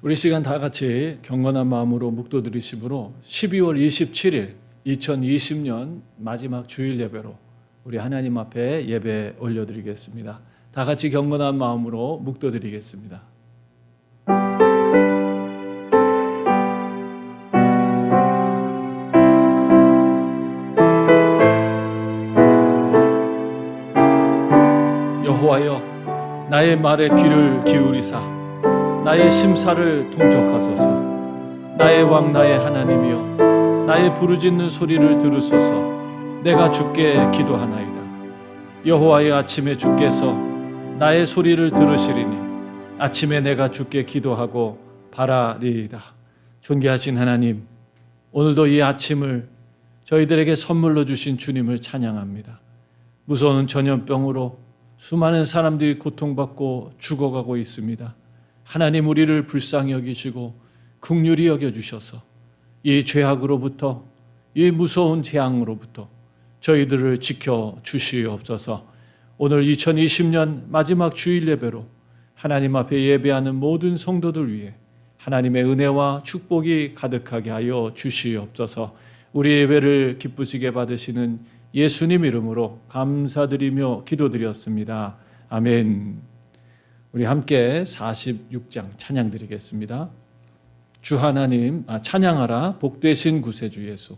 우리 시간 다 같이 경건한 마음으로 묵도드리심으로 12월 27일 2020년 마지막 주일 예배로 우리 하나님 앞에 예배 올려드리겠습니다. 다 같이 경건한 마음으로 묵도드리겠습니다. 여호와여, 나의 말에 귀를 기울이사 나의 심사를 통촉하소서. 나의 왕 나의 하나님이여, 나의 부르짖는 소리를 들으소서. 내가 주께 기도하나이다. 여호와의 아침에 주께서 나의 소리를 들으시리니 아침에 내가 주께 기도하고 바라리이다. 존귀하신 하나님, 오늘도 이 아침을 저희들에게 선물로 주신 주님을 찬양합니다. 무서운 전염병으로 수많은 사람들이 고통받고 죽어가고 있습니다. 하나님, 우리를 불쌍히 여기시고 긍휼히 여겨주셔서 이 죄악으로부터, 이 무서운 재앙으로부터 저희들을 지켜주시옵소서. 오늘 2020년 마지막 주일 예배로 하나님 앞에 예배하는 모든 성도들 위해 하나님의 은혜와 축복이 가득하게 하여 주시옵소서. 우리 예배를 기쁘시게 받으시는 예수님 이름으로 감사드리며 기도드렸습니다. 아멘. 우리 함께 46장 찬양 드리겠습니다. 주 하나님, 찬양하라 복되신 구세주 예수.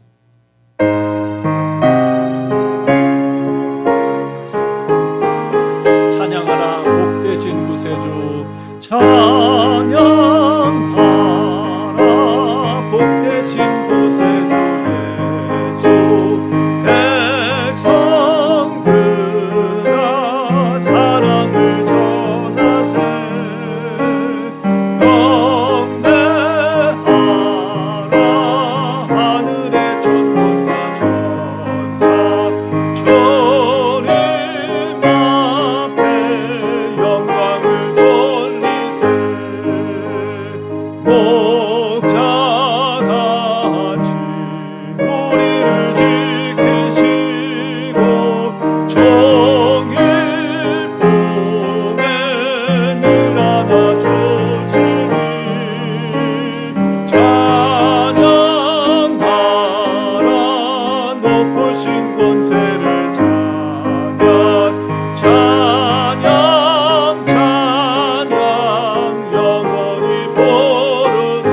찬양하라 복되신 구세주, 찬양하라 복되신 구세주 예수. 백성들아 사랑을 전하세. 경배하라 하늘의 천군과 천사. 주님 앞에 영광을 돌리세. 목자같이 우리를 지키시고 종일 봄에 늘 안아주시니 찬양하라 높으신 권세를. 찬양 찬양 영원히 부르세.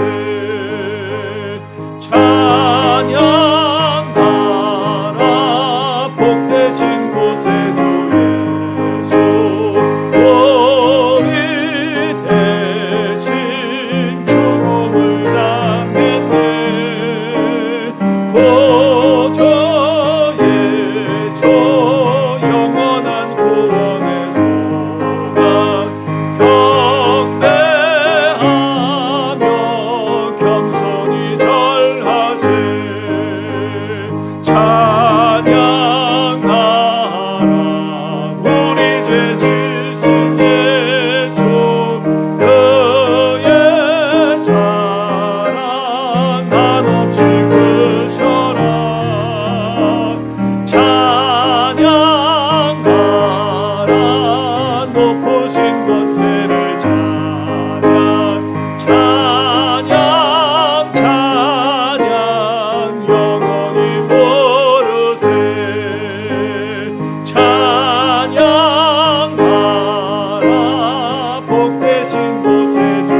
찬양하라 복되신 구세주 예수. 우리 대신 죽음을 당했네. 구주 예수 영원한 구원의 소망. 경배하며 겸손히 절하세. 찬양하라 우리 죄 지신 예수. 그의 사랑 한없이 크셔라. 찬양하라 높으신 권세를. 찬양 찬양 영원히 부르세. 찬양하라 복되신 구세주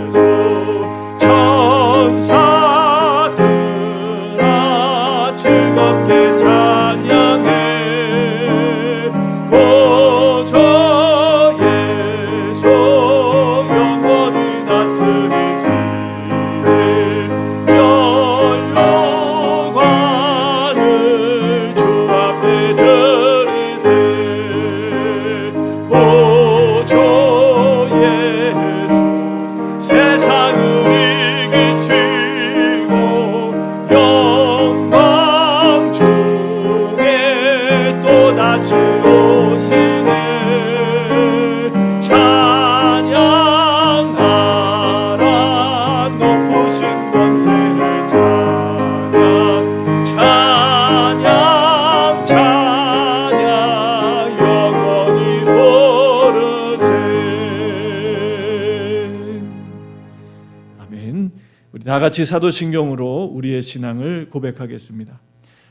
예수. 천사들아 즐겁게 찬양해. 구주 예수 영원히 다스리시네. 면류관을 주 앞에 드리세. 구주 예수 세상을 이기시고 영광 중에 또다시 오시네. 찬양하라 높으신 권세를. 찬양 찬양 영원히 부르세. 다 같이 사도신경으로 우리의 신앙을 고백하겠습니다.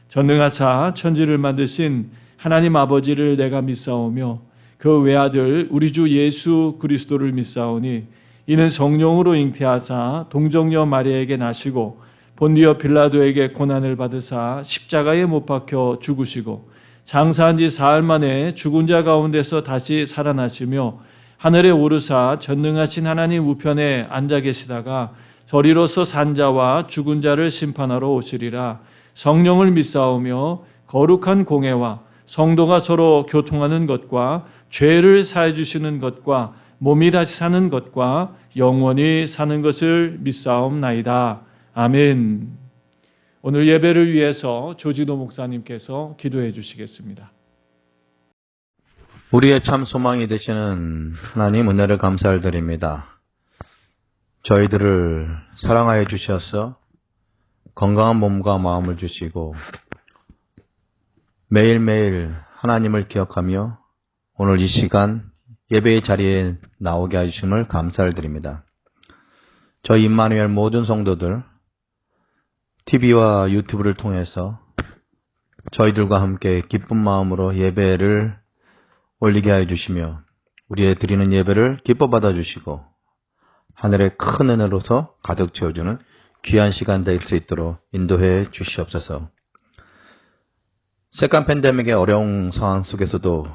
전능하사 천지를 만드신 하나님 아버지를 내가 믿사오며 그 외아들 우리 주 예수 그리스도를 믿사오니 이는 성령으로 잉태하사 동정녀 마리아에게 나시고 본디오 빌라도에게 고난을 받으사 십자가에 못 박혀 죽으시고 장사한 지 사흘 만에 죽은 자 가운데서 다시 살아나시며 하늘에 오르사 전능하신 하나님 우편에 앉아 계시다가 저리로서 산 자와 죽은 자를 심판하러 오시리라. 성령을 믿사오며 거룩한 공회와 성도가 서로 교통하는 것과 죄를 사해 주시는 것과 몸이 다시 사는 것과 영원히 사는 것을 믿사옵나이다. 아멘. 오늘 예배를 위해서 조지도 목사님께서 기도해 주시겠습니다. 우리의 참 소망이 되시는 하나님 은혜를 감사드립니다. 저희들을 사랑하여 주셔서 건강한 몸과 마음을 주시고 매일매일 하나님을 기억하며 오늘 이 시간 예배의 자리에 나오게 하심을 감사를 드립니다. 저희 임마누엘 모든 성도들 TV와 유튜브를 통해서 저희들과 함께 기쁜 마음으로 예배를 올리게 하여 주시며 우리의 드리는 예배를 기뻐 받아주시고 하늘의 큰 은혜로서 가득 채워주는 귀한 시간 될 수 있도록 인도해 주시옵소서. 세컨 팬데믹의 어려운 상황 속에서도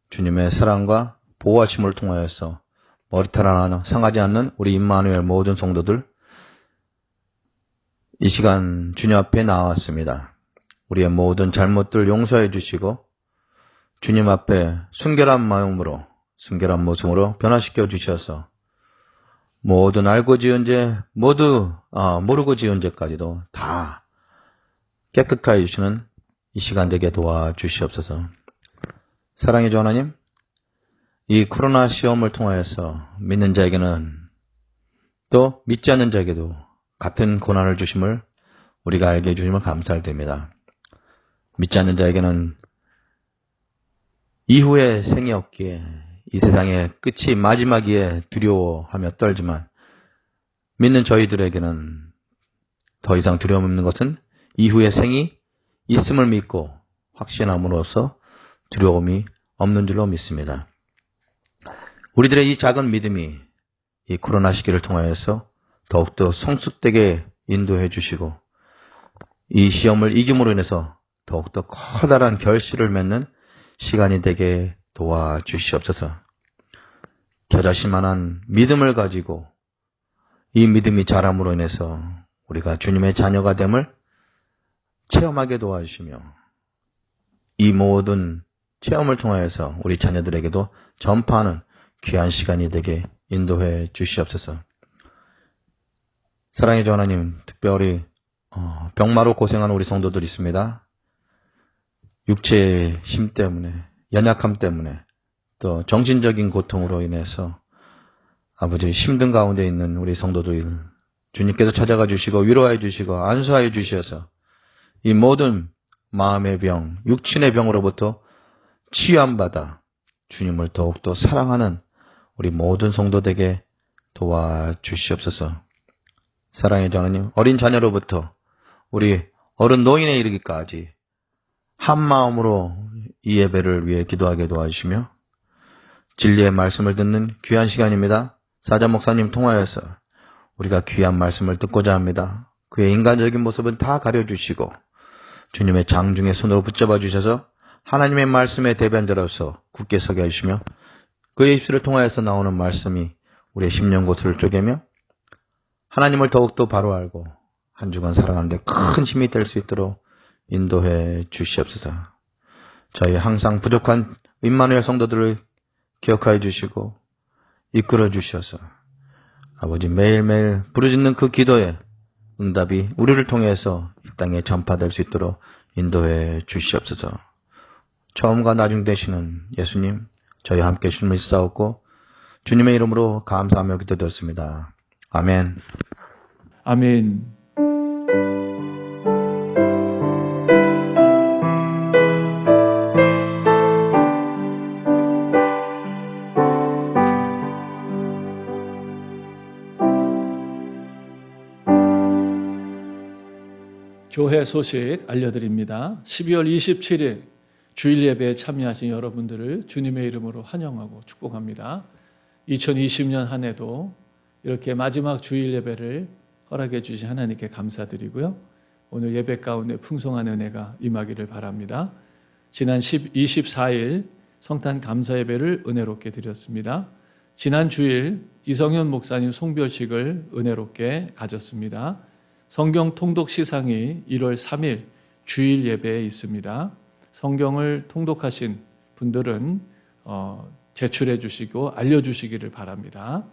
주님의 사랑과 보호하심을 통하여서 머리털 하나 상하지 않는 우리 임마누엘 모든 성도들 이 시간 주님 앞에 나왔습니다. 우리의 모든 잘못들 용서해 주시고 주님 앞에 순결한 마음으로 순결한 모습으로 변화시켜 주셔서 모든 알고 지은 죄 모두 모르고 지은 죄까지도 다 깨끗하게 해주시는 이 시간 되게 도와주시옵소서. 사랑의 주 하나님, 이 코로나 시험을 통하여서 믿는 자에게는 또 믿지 않는 자에게도 같은 고난을 주심을 우리가 알게 해주심을 감사드립니다. 믿지 않는 자에게는 이후에 생이 없기에 이 세상의 끝이 마지막이에 두려워하며 떨지만 믿는 저희들에게는 더 이상 두려움 없는 것은 이후에 생이 있음을 믿고 확신함으로써 두려움이 없는 줄로 믿습니다. 우리들의 이 작은 믿음이 이 코로나 시기를 통하여서 더욱더 성숙되게 인도해 주시고 이 시험을 이김으로 인해서 더욱더 커다란 결실을 맺는 시간이 되게 도와주시옵소서. 겨자씨만한 믿음을 가지고 이 믿음이 자람으로 인해서 우리가 주님의 자녀가 됨을 체험하게 도와주시며 이 모든 체험을 통하여서 우리 자녀들에게도 전파하는 귀한 시간이 되게 인도해 주시옵소서. 사랑의 주 하나님, 특별히 병마로 고생하는 우리 성도들 있습니다. 육체의 힘 때문에, 연약함 때문에, 또 정신적인 고통으로 인해서 아버지 힘든 가운데 있는 우리 성도들 주님께서 찾아가 주시고 위로해 주시고 안수하여 주셔서 이 모든 마음의 병, 육신의 병으로부터 치유함받아 주님을 더욱더 사랑하는 우리 모든 성도들에게 도와주시옵소서. 사랑의 주 하나님, 어린 자녀로부터 우리 어른 노인에 이르기까지 한 마음으로 이 예배를 위해 기도하게 도와주시며 진리의 말씀을 듣는 귀한 시간입니다. 사자 목사님 통하여서 우리가 귀한 말씀을 듣고자 합니다. 그의 인간적인 모습은 다 가려주시고 주님의 장중의 손으로 붙잡아 주셔서 하나님의 말씀의 대변자로서 굳게 서게 해주시며 그의 입술을 통하여서 나오는 말씀이 우리의 심령고스를 쪼개며 하나님을 더욱더 바로 알고 한 주간 살아가는 데 큰 힘이 될 수 있도록 인도해 주시옵소서. 저희 항상 부족한 임마누엘 성도들을 기억하여 주시고 이끌어 주셔서 아버지 매일매일 부르짖는 그 기도에 응답이 우리를 통해서 이 땅에 전파될 수 있도록 인도해 주시옵소서. 처음과 나중 되시는 예수님, 저희와 함께 주님을 싸웠고 주님의 이름으로 감사하며 기도드렸습니다. 아멘. 아멘. 교회 소식 알려드립니다. 12월 27일 주일 예배에 참여하신 여러분들을 주님의 이름으로 환영하고 축복합니다. 2020년 한 해도 이렇게 마지막 주일 예배를 허락해 주신 하나님께 감사드리고요. 오늘 예배 가운데 풍성한 은혜가 임하기를 바랍니다. 지난 24일 성탄 감사 예배를 은혜롭게 드렸습니다. 지난 주일 이성현 목사님 송별식을 은혜롭게 가졌습니다. 성경 통독 시상이 1월 3일 주일 예배에 있습니다. 성경을 통독하신 분들은 제출해 주시고 알려주시기를 바랍니다.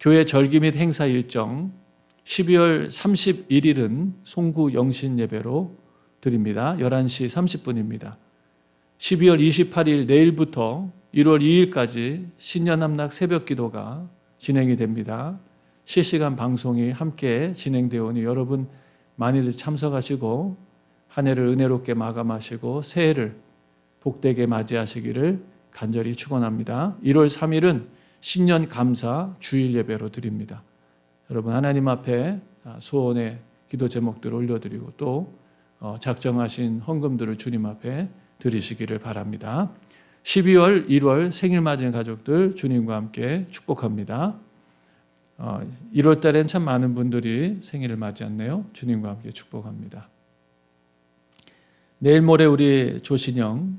교회 절기 및 행사 일정 12월 31일은 송구 영신 예배로 드립니다. 11시 30분입니다. 12월 28일 내일부터 1월 2일까지 신년함락 새벽기도가 진행이 됩니다. 실시간 방송이 함께 진행되어 오니 여러분 많이들 참석하시고 한 해를 은혜롭게 마감하시고 새해를 복되게 맞이하시기를 간절히 축원합니다. 1월 3일은 신년 감사 주일 예배로 드립니다. 여러분 하나님 앞에 소원의 기도 제목들을 올려드리고 또 작정하신 헌금들을 주님 앞에 드리시기를 바랍니다. 12월, 1월 생일 맞은 가족들 주님과 함께 축복합니다. 1월 달엔 참 많은 분들이 생일을 맞이했네요. 주님과 함께 축복합니다. 내일 모레 우리 조신영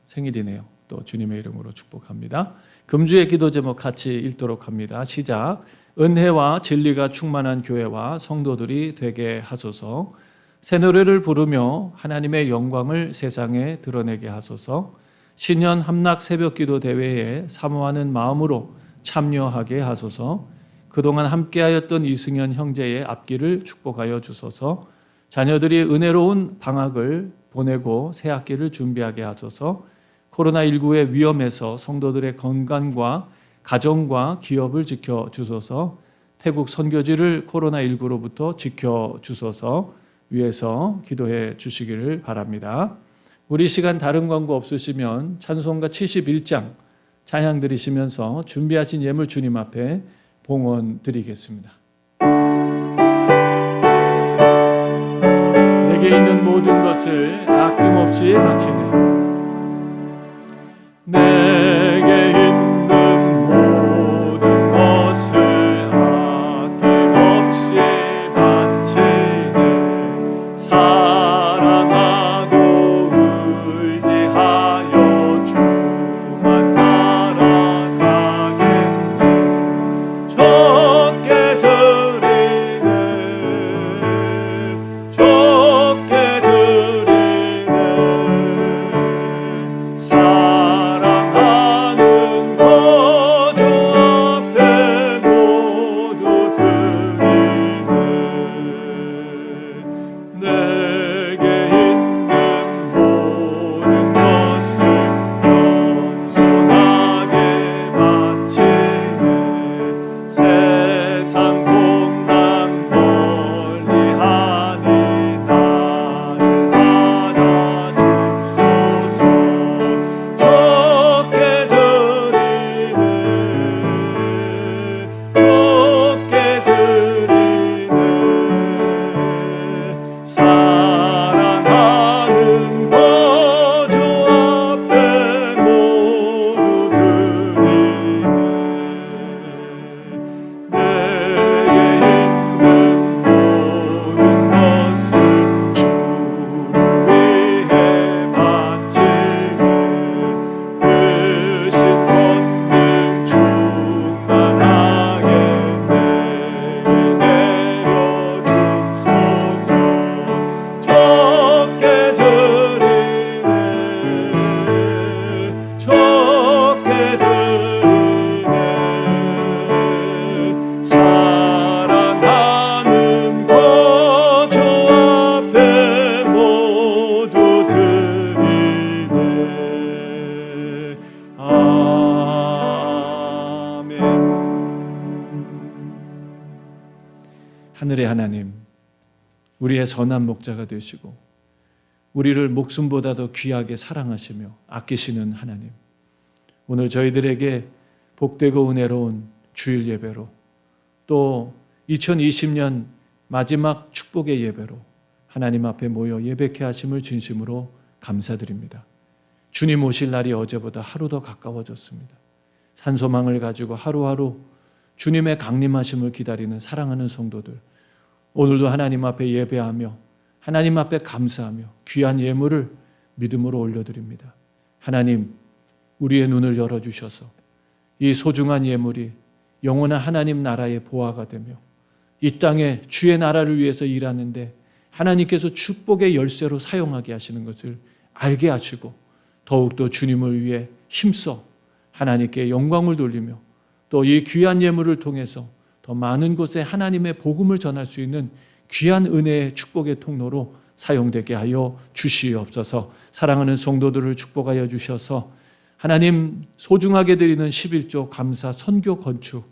생일이네요. 또 주님의 이름으로 축복합니다. 금주의 기도 제목 같이 읽도록 합니다. 시작. 은혜와 진리가 충만한 교회와 성도들이 되게 하소서. 새 노래를 부르며 하나님의 영광을 세상에 드러내게 하소서. 신년 함락 새벽기도 대회에 사모하는 마음으로 참여하게 하소서. 그동안 함께하였던 이승현 형제의 앞길을 축복하여 주소서. 자녀들이 은혜로운 방학을 보내고 새 학기를 준비하게 하소서. 코로나19의 위험에서 성도들의 건강과 가정과 기업을 지켜주소서. 태국 선교지를 코로나19로부터 지켜주소서. 위해서 기도해 주시기를 바랍니다. 우리 시간 다른 광고 없으시면 찬송가 71장 찬양 드리시면서 준비하신 예물 주님 앞에 봉헌 드리겠습니다. 내게 있는 모든 것을 아낌없이 바치네. 내게 있는 모든 것을 아낌없이 바치네. 사랑하고 의지하여 주만 따라가겠네. 적게 드리네. 적게 드리네. 사랑하는 거주 앞에 모두 드리네. 내게 있는 모든 것을 겸손하게 바치네. 세상 공랑 멀리하니 나를 받아주소서. 적게 드리네. 적게 드리네. 사랑하는 거주 앞에 모두 드리네. 내게 있는 모든 것을 주를 위해 바치네. 크신 권능 충만하게 내게 내려주소서. 적게 드리네. 적게 드리네. 사랑하는 거주 앞에 모두 드리네. 아멘. 하늘의 하나님, 우리의 선한 목자가 되시고 우리를 목숨보다도 귀하게 사랑하시며 아끼시는 하나님, 오늘 저희들에게 복되고 은혜로운 주일 예배로 또 2020년 마지막 축복의 예배로 하나님 앞에 모여 예배케 하심을 진심으로 감사드립니다. 주님 오실 날이 어제보다 하루 더 가까워졌습니다. 산소망을 가지고 하루하루 주님의 강림하심을 기다리는 사랑하는 성도들, 오늘도 하나님 앞에 예배하며 하나님 앞에 감사하며 귀한 예물을 믿음으로 올려드립니다. 하나님, 우리의 눈을 열어주셔서 이 소중한 예물이 영원한 하나님 나라의 보화가 되며 이 땅에 주의 나라를 위해서 일하는데 하나님께서 축복의 열쇠로 사용하게 하시는 것을 알게 하시고 더욱더 주님을 위해 힘써 하나님께 영광을 돌리며 또 이 귀한 예물을 통해서 더 많은 곳에 하나님의 복음을 전할 수 있는 귀한 은혜의 축복의 통로로 사용되게 하여 주시옵소서. 사랑하는 성도들을 축복하여 주셔서 하나님 소중하게 드리는 11조 감사 선교 건축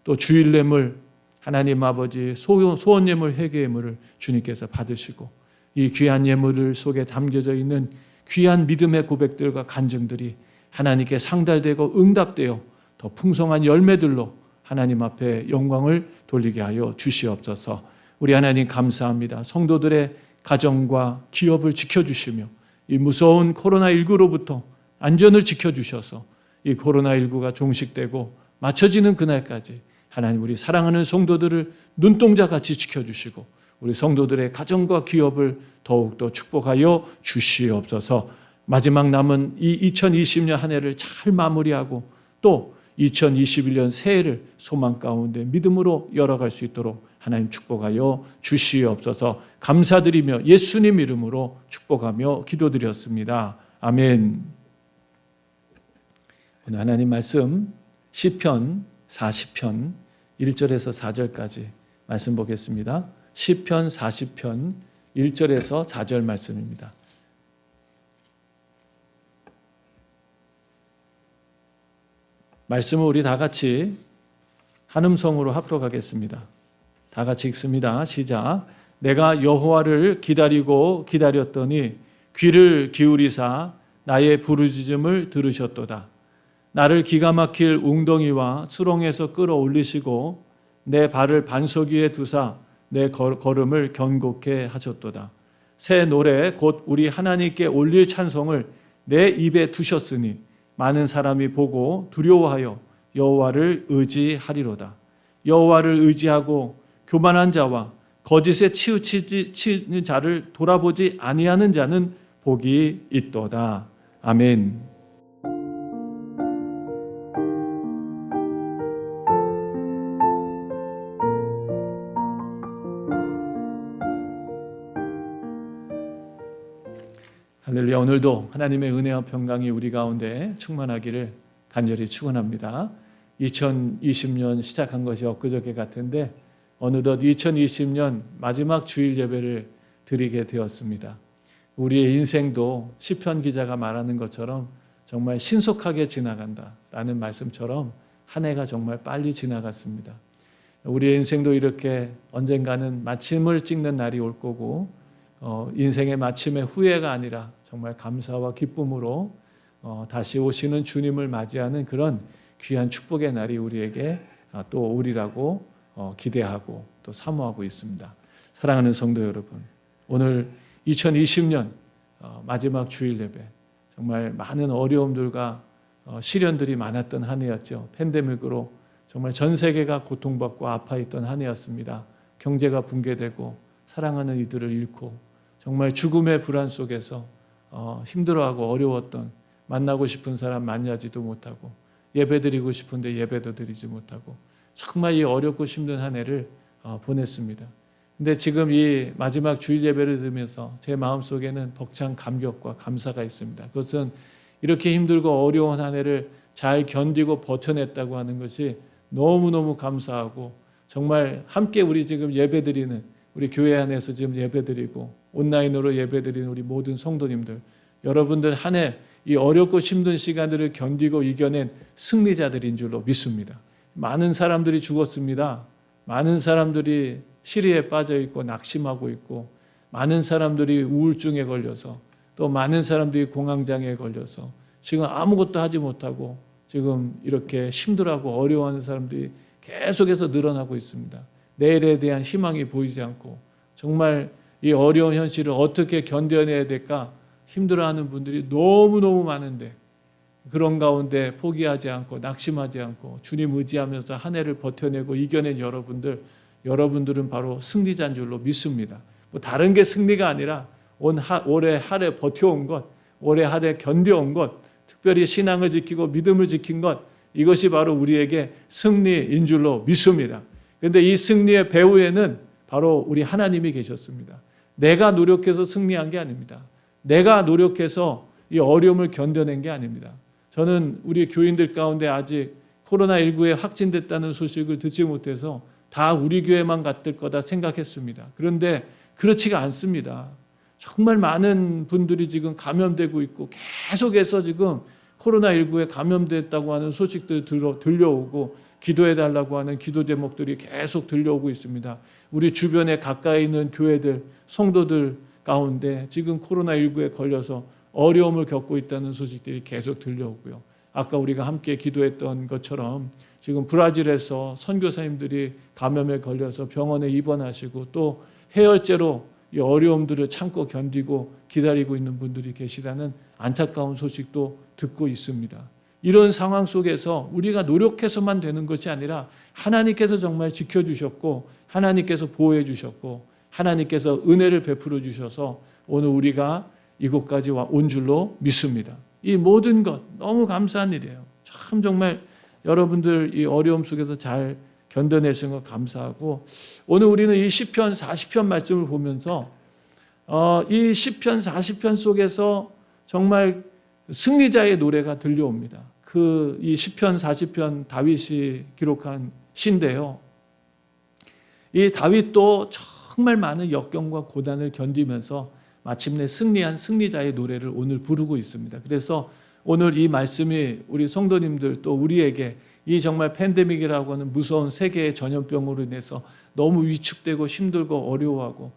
또 주일 예물 하나님 아버지 소원 예물 회개 예물을 주님께서 받으시고 이 귀한 예물 속에 담겨져 있는 귀한 믿음의 고백들과 간증들이 하나님께 상달되고 응답되어 더 풍성한 열매들로 하나님 앞에 영광을 돌리게 하여 주시옵소서. 우리 하나님 감사합니다. 성도들의 가정과 기업을 지켜주시며 이 무서운 코로나19로부터 안전을 지켜주셔서 이 코로나19가 종식되고 맞춰지는 그날까지 하나님 우리 사랑하는 성도들을 눈동자같이 지켜주시고 우리 성도들의 가정과 기업을 더욱더 축복하여 주시옵소서. 마지막 남은 이 2020년 한 해를 잘 마무리하고 또 2021년 새해를 소망 가운데 믿음으로 열어갈 수 있도록 하나님 축복하여 주시옵소서. 감사드리며 예수님 이름으로 축복하며 기도드렸습니다. 아멘. 오늘 하나님 말씀 시편 40편 1절에서 4절까지 말씀 보겠습니다. 시편 40편 1절에서 4절 말씀입니다. 말씀을 우리 다 같이 한음성으로 합독하겠습니다. 다 같이 읽습니다. 시작. 내가 여호와를 기다리고 기다렸더니 귀를 기울이사 나의 부르짖음을 들으셨도다. 나를 기가 막힐 웅덩이와 수렁에서 끌어올리시고 내 발을 반석 위에 두사 내 걸음을 견고케 하셨도다. 새 노래 곧 우리 하나님께 올릴 찬송을 내 입에 두셨으니 많은 사람이 보고 두려워하여 여호와를 의지하리로다. 여호와를 의지하고 교만한 자와 거짓에 치우치는 자를 돌아보지 아니하는 자는 복이 있도다. 아멘. 할렐루야. 오늘도 하나님의 은혜와 평강이 우리 가운데 충만하기를 간절히 축원합니다. 2020년 시작한 것이 엊그저께 같은데 어느덧 2020년 마지막 주일 예배를 드리게 되었습니다. 우리의 인생도 시편 기자가 말하는 것처럼 정말 신속하게 지나간다라는 말씀처럼 한 해가 정말 빨리 지나갔습니다. 우리의 인생도 이렇게 언젠가는 마침을 찍는 날이 올 거고 인생의 마침의 후회가 아니라 정말 감사와 기쁨으로 다시 오시는 주님을 맞이하는 그런 귀한 축복의 날이 우리에게 또 오리라고 기대하고 또 사모하고 있습니다. 사랑하는 성도 여러분, 오늘 2020년 마지막 주일 예배, 정말 많은 어려움들과 시련들이 많았던 한 해였죠. 팬데믹으로 정말 전 세계가 고통받고 아파했던 한 해였습니다. 경제가 붕괴되고 사랑하는 이들을 잃고 정말 죽음의 불안 속에서 힘들어하고 어려웠던, 만나고 싶은 사람 만나지도 못하고 예배드리고 싶은데 예배도 드리지 못하고 정말 이 어렵고 힘든 한 해를 보냈습니다. 근데 지금 이 마지막 주일 예배를 들으면서 제 마음속에는 벅찬 감격과 감사가 있습니다. 그것은 이렇게 힘들고 어려운 한 해를 잘 견디고 버텨냈다고 하는 것이 너무너무 감사하고 정말 함께 우리 지금 예배드리는 우리 교회 안에서 지금 예배드리고 온라인으로 예배드리는 우리 모든 성도님들, 여러분들 한 해 이 어렵고 힘든 시간들을 견디고 이겨낸 승리자들인 줄로 믿습니다. 많은 사람들이 죽었습니다. 많은 사람들이 시리에 빠져 있고 낙심하고 있고 많은 사람들이 우울증에 걸려서 또 많은 사람들이 공황장애에 걸려서 지금 아무것도 하지 못하고 지금 이렇게 힘들어하고 어려워하는 사람들이 계속해서 늘어나고 있습니다. 내일에 대한 희망이 보이지 않고 정말 이 어려운 현실을 어떻게 견뎌내야 될까 힘들어하는 분들이 너무너무 많은데 그런 가운데 포기하지 않고 낙심하지 않고 주님 의지하면서 한 해를 버텨내고 이겨낸 여러분들은 바로 승리자인 줄로 믿습니다. 뭐 다른 게 승리가 아니라 올해 한 해 버텨온 것, 올해 한 해 견뎌온 것, 특별히 신앙을 지키고 믿음을 지킨 것, 이것이 바로 우리에게 승리인 줄로 믿습니다. 그런데 이 승리의 배후에는 바로 우리 하나님이 계셨습니다. 내가 노력해서 승리한 게 아닙니다. 내가 노력해서 이 어려움을 견뎌낸 게 아닙니다. 저는 우리 교인들 가운데 아직 코로나19에 확진됐다는 소식을 듣지 못해서 다 우리 교회만 갔을 거다 생각했습니다. 그런데 그렇지가 않습니다. 정말 많은 분들이 지금 감염되고 있고 계속해서 지금 코로나19에 감염됐다고 하는 소식들이 들려오고 기도해달라고 하는 기도 제목들이 계속 들려오고 있습니다. 우리 주변에 가까이 있는 교회들, 성도들 가운데 지금 코로나19에 걸려서 어려움을 겪고 있다는 소식들이 계속 들려오고요. 아까 우리가 함께 기도했던 것처럼 지금 브라질에서 선교사님들이 감염에 걸려서 병원에 입원하시고 또 해열제로 이 어려움들을 참고 견디고 기다리고 있는 분들이 계시다는 안타까운 소식도 듣고 있습니다. 이런 상황 속에서 우리가 노력해서만 되는 것이 아니라 하나님께서 정말 지켜주셨고 하나님께서 보호해 주셨고 하나님께서 은혜를 베풀어 주셔서 오늘 우리가 이곳까지 온 줄로 믿습니다. 이 모든 것 너무 감사한 일이에요. 참 정말 여러분들 이 어려움 속에서 잘 견뎌내신 것 감사하고 오늘 우리는 이 시편 40편 말씀을 보면서 이 시편 40편 속에서 정말 승리자의 노래가 들려옵니다. 이 시편 40편 다윗이 기록한 시인데요. 이 다윗도 정말 많은 역경과 고난을 견디면서 마침내 승리한 승리자의 노래를 오늘 부르고 있습니다. 그래서 오늘 이 말씀이 우리 성도님들 또 우리에게 이 정말 팬데믹이라고 하는 무서운 세계의 전염병으로 인해서 너무 위축되고 힘들고 어려워하고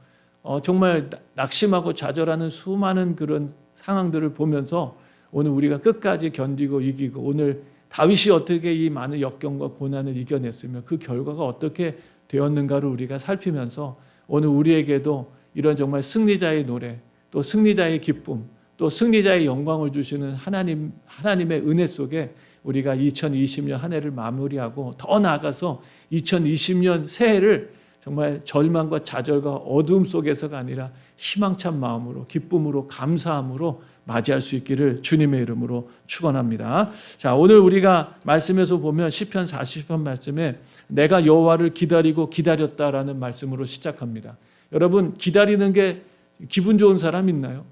정말 낙심하고 좌절하는 수많은 그런 상황들을 보면서 오늘 우리가 끝까지 견디고 이기고 오늘 다윗이 어떻게 이 많은 역경과 고난을 이겨냈으며 그 결과가 어떻게 되었는가를 우리가 살피면서 오늘 우리에게도 이런 정말 승리자의 노래, 또 승리자의 기쁨, 또 승리자의 영광을 주시는 하나님의 은혜 속에 우리가 2020년 한 해를 마무리하고 더 나아가서 2020년 새해를 정말 절망과 좌절과 어두움 속에서가 아니라 희망찬 마음으로 기쁨으로 감사함으로 맞이할 수 있기를 주님의 이름으로 축원합니다. 자, 오늘 우리가 말씀에서 보면 시편 40편 말씀에 내가 여호와를 기다리고 기다렸다라는 말씀으로 시작합니다. 여러분 기다리는 게 기분 좋은 사람 있나요?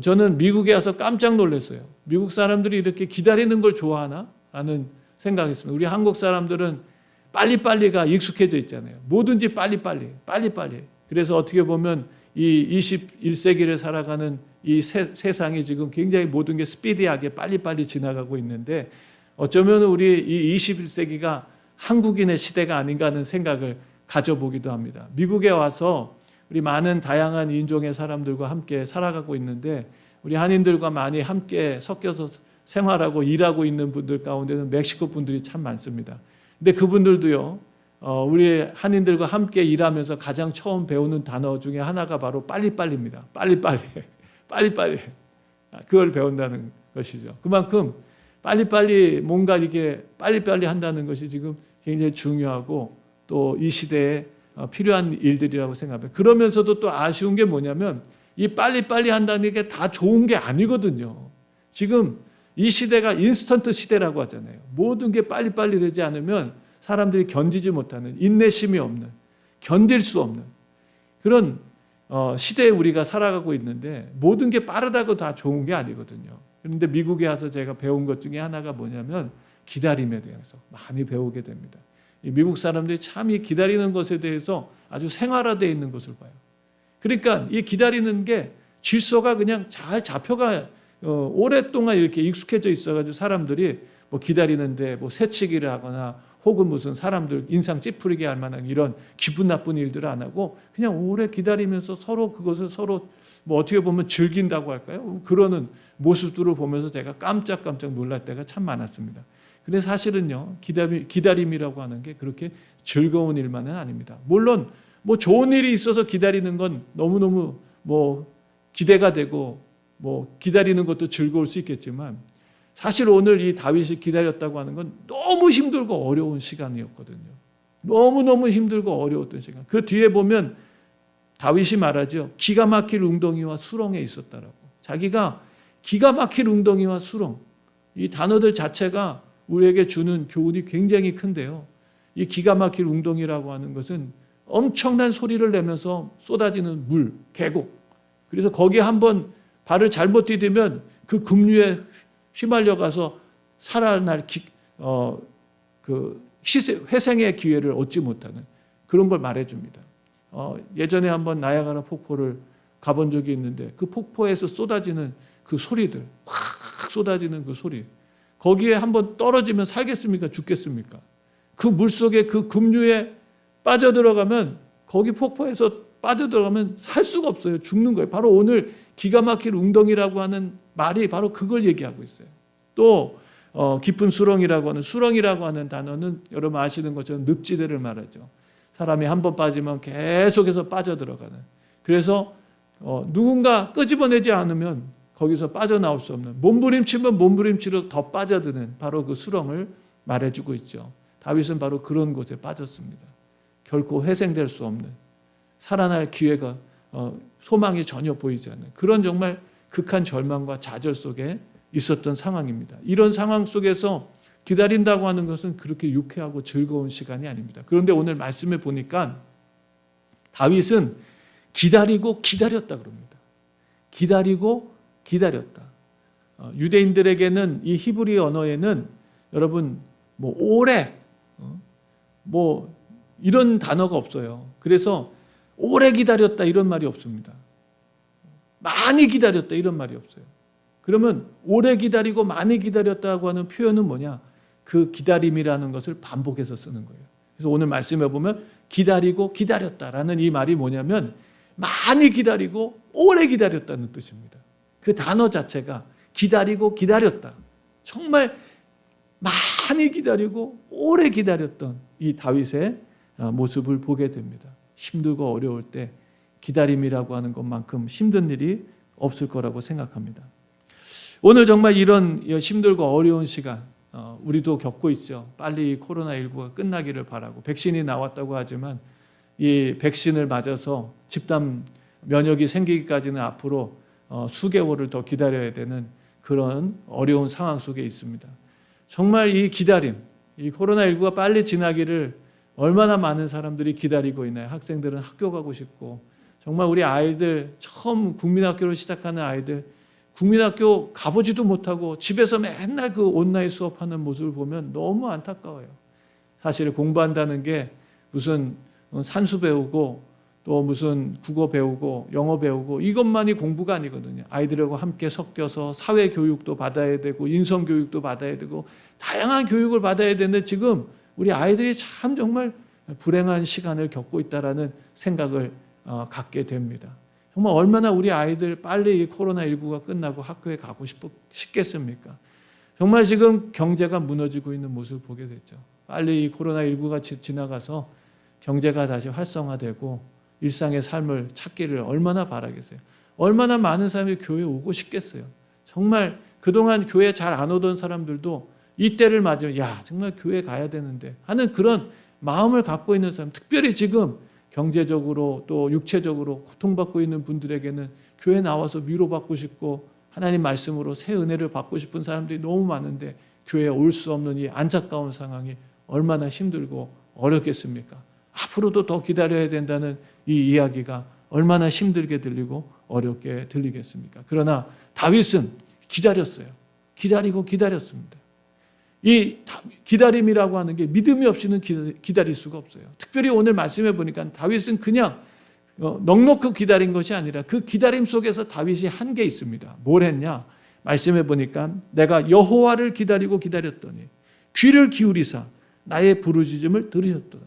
저는 미국에 와서 깜짝 놀랐어요. 미국 사람들이 이렇게 기다리는 걸 좋아하나? 라는 생각했습니다. 우리 한국 사람들은 빨리빨리가 익숙해져 있잖아요. 뭐든지 빨리빨리. 그래서 어떻게 보면 이 21세기를 살아가는 이 세상이 지금 굉장히 모든 게 스피디하게 빨리빨리 지나가고 있는데 어쩌면 우리 이 21세기가 한국인의 시대가 아닌가 하는 생각을 가져보기도 합니다. 미국에 와서 우리 많은 다양한 인종의 사람들과 함께 살아가고 있는데 우리 한인들과 많이 함께 섞여서 생활하고 일하고 있는 분들 가운데는 멕시코 분들이 참 많습니다. 근데 그분들도요, 우리 한인들과 함께 일하면서 가장 처음 배우는 단어 중에 하나가 바로 빨리빨리입니다. 빨리빨리. 그걸 배운다는 것이죠. 그만큼 빨리빨리 뭔가 이게 빨리빨리 한다는 것이 지금 굉장히 중요하고 또 이 시대에 필요한 일들이라고 생각합니다. 그러면서도 또 아쉬운 게 뭐냐면 이 빨리빨리 한다는 게 다 좋은 게 아니거든요. 지금 이 시대가 인스턴트 시대라고 하잖아요. 모든 게 빨리빨리 되지 않으면 사람들이 견디지 못하는 인내심이 없는 견딜 수 없는 그런 시대에 우리가 살아가고 있는데 모든 게 빠르다고 다 좋은 게 아니거든요. 그런데 미국에 와서 제가 배운 것 중에 하나가 뭐냐면 기다림에 대해서 많이 배우게 됩니다. 이 미국 사람들이 참 이 기다리는 것에 대해서 아주 생활화되어 있는 것을 봐요. 그러니까 이 기다리는 게 질서가 그냥 잘 잡혀가 오랫동안 이렇게 익숙해져 있어가지고 사람들이 뭐 기다리는데 뭐 새치기를 하거나 혹은 무슨 사람들 인상 찌푸리게 할 만한 이런 기분 나쁜 일들을 안 하고 그냥 오래 기다리면서 서로 그것을 서로 뭐 어떻게 보면 즐긴다고 할까요? 그러는 모습들을 보면서 제가 깜짝 놀랄 때가 참 많았습니다. 근데 사실은요, 기다림이라고 하는 게 그렇게 즐거운 일만은 아닙니다. 물론 뭐 좋은 일이 있어서 기다리는 건 너무너무 뭐 기대가 되고 뭐 기다리는 것도 즐거울 수 있겠지만 사실 오늘 이 다윗이 기다렸다고 하는 건 너무 힘들고 어려운 시간이었거든요. 너무너무 힘들고 어려웠던 시간. 그 뒤에 보면 다윗이 말하죠. 기가 막힐 웅덩이와 수렁에 있었다라고. 자기가 기가 막힐 웅덩이와 수렁, 이 단어들 자체가 우리에게 주는 교훈이 굉장히 큰데요. 이 기가 막힐 웅덩이라고 하는 것은 엄청난 소리를 내면서 쏟아지는 물, 계곡. 그래서 거기에 한번 발을 잘못 디디면 그 급류에 휘말려 가서 살아날 회생의 기회를 얻지 못하는 그런 걸 말해줍니다. 예전에 한번 나야가라 폭포를 가본 적이 있는데 그 폭포에서 쏟아지는 그 소리들, 확 쏟아지는 그 소리. 거기에 한번 떨어지면 살겠습니까? 죽겠습니까? 그 물속에 그 급류에 빠져들어가면 거기 폭포에서 빠져들어가면 살 수가 없어요. 죽는 거예요. 바로 오늘 기가 막힐 웅덩이라고 하는 말이 바로 그걸 얘기하고 있어요. 또 깊은 수렁이라고 하는 단어는 여러분 아시는 것처럼 늪지대를 말하죠. 사람이 한번 빠지면 계속해서 빠져들어가는. 그래서 누군가 끄집어내지 않으면 거기서 빠져나올 수 없는, 몸부림치면 몸부림치로 더 빠져드는 바로 그 수렁을 말해주고 있죠. 다윗은 바로 그런 곳에 빠졌습니다. 결코 회생될 수 없는, 살아날 기회가 소망이 전혀 보이지 않는 그런 정말 극한 절망과 좌절 속에 있었던 상황입니다. 이런 상황 속에서 기다린다고 하는 것은 그렇게 유쾌하고 즐거운 시간이 아닙니다. 그런데 오늘 말씀에 보니까 다윗은 기다리고 기다렸다 그럽니다. 기다리고 기다렸다. 유대인들에게는 이 히브리 언어에는 여러분 뭐 오래 뭐 이런 단어가 없어요. 그래서 오래 기다렸다 이런 말이 없습니다. 많이 기다렸다 이런 말이 없어요. 그러면 오래 기다리고 많이 기다렸다고 하는 표현은 뭐냐? 그 기다림이라는 것을 반복해서 쓰는 거예요. 그래서 오늘 말씀해 보면 기다리고 기다렸다라는 이 말이 뭐냐면 많이 기다리고 오래 기다렸다는 뜻입니다. 그 단어 자체가 기다리고 기다렸다. 정말 많이 기다리고 오래 기다렸던 이 다윗의 모습을 보게 됩니다. 힘들고 어려울 때 기다림이라고 하는 것만큼 힘든 일이 없을 거라고 생각합니다. 오늘 정말 이런 힘들고 어려운 시간 우리도 겪고 있죠. 빨리 코로나19가 끝나기를 바라고 백신이 나왔다고 하지만 이 백신을 맞아서 집단 면역이 생기기까지는 앞으로 수개월을 더 기다려야 되는 그런 어려운 상황 속에 있습니다. 정말 이 기다림, 이 코로나19가 빨리 지나기를 얼마나 많은 사람들이 기다리고 있나요? 학생들은 학교 가고 싶고 정말 우리 아이들 처음 국민학교를 시작하는 아이들 국민학교 가보지도 못하고 집에서 맨날 그 온라인 수업하는 모습을 보면 너무 안타까워요. 사실 공부한다는 게 무슨 산수 배우고 또 무슨 국어 배우고 영어 배우고 이것만이 공부가 아니거든요. 아이들하고 함께 섞여서 사회교육도 받아야 되고 인성교육도 받아야 되고 다양한 교육을 받아야 되는데 지금 우리 아이들이 참 정말 불행한 시간을 겪고 있다라는 생각을 갖게 됩니다. 정말 얼마나 우리 아이들 빨리 이 코로나19가 끝나고 학교에 가고 싶겠습니까? 정말 지금 경제가 무너지고 있는 모습을 보게 됐죠. 빨리 이 코로나19가 지나가서 경제가 다시 활성화되고 일상의 삶을 찾기를 얼마나 바라겠어요. 얼마나 많은 사람이 교회에 오고 싶겠어요. 정말 그동안 교회 잘 안 오던 사람들도 이때를 맞으면 야 정말 교회 가야 되는데 하는 그런 마음을 갖고 있는 사람, 특별히 지금 경제적으로 또 육체적으로 고통받고 있는 분들에게는 교회 나와서 위로받고 싶고 하나님 말씀으로 새 은혜를 받고 싶은 사람들이 너무 많은데 교회에 올 수 없는 이 안타까운 상황이 얼마나 힘들고 어렵겠습니까? 앞으로도 더 기다려야 된다는 이 이야기가 얼마나 힘들게 들리고 어렵게 들리겠습니까? 그러나 다윗은 기다렸어요. 기다리고 기다렸습니다. 이 기다림이라고 하는 게 믿음이 없이는 기다릴 수가 없어요. 특별히 오늘 말씀해 보니까 다윗은 그냥 넉넉히 기다린 것이 아니라 그 기다림 속에서 다윗이 한 게 있습니다. 뭘 했냐? 말씀해 보니까 내가 여호와를 기다리고 기다렸더니 귀를 기울이사 나의 부르짖음을 들으셨도다.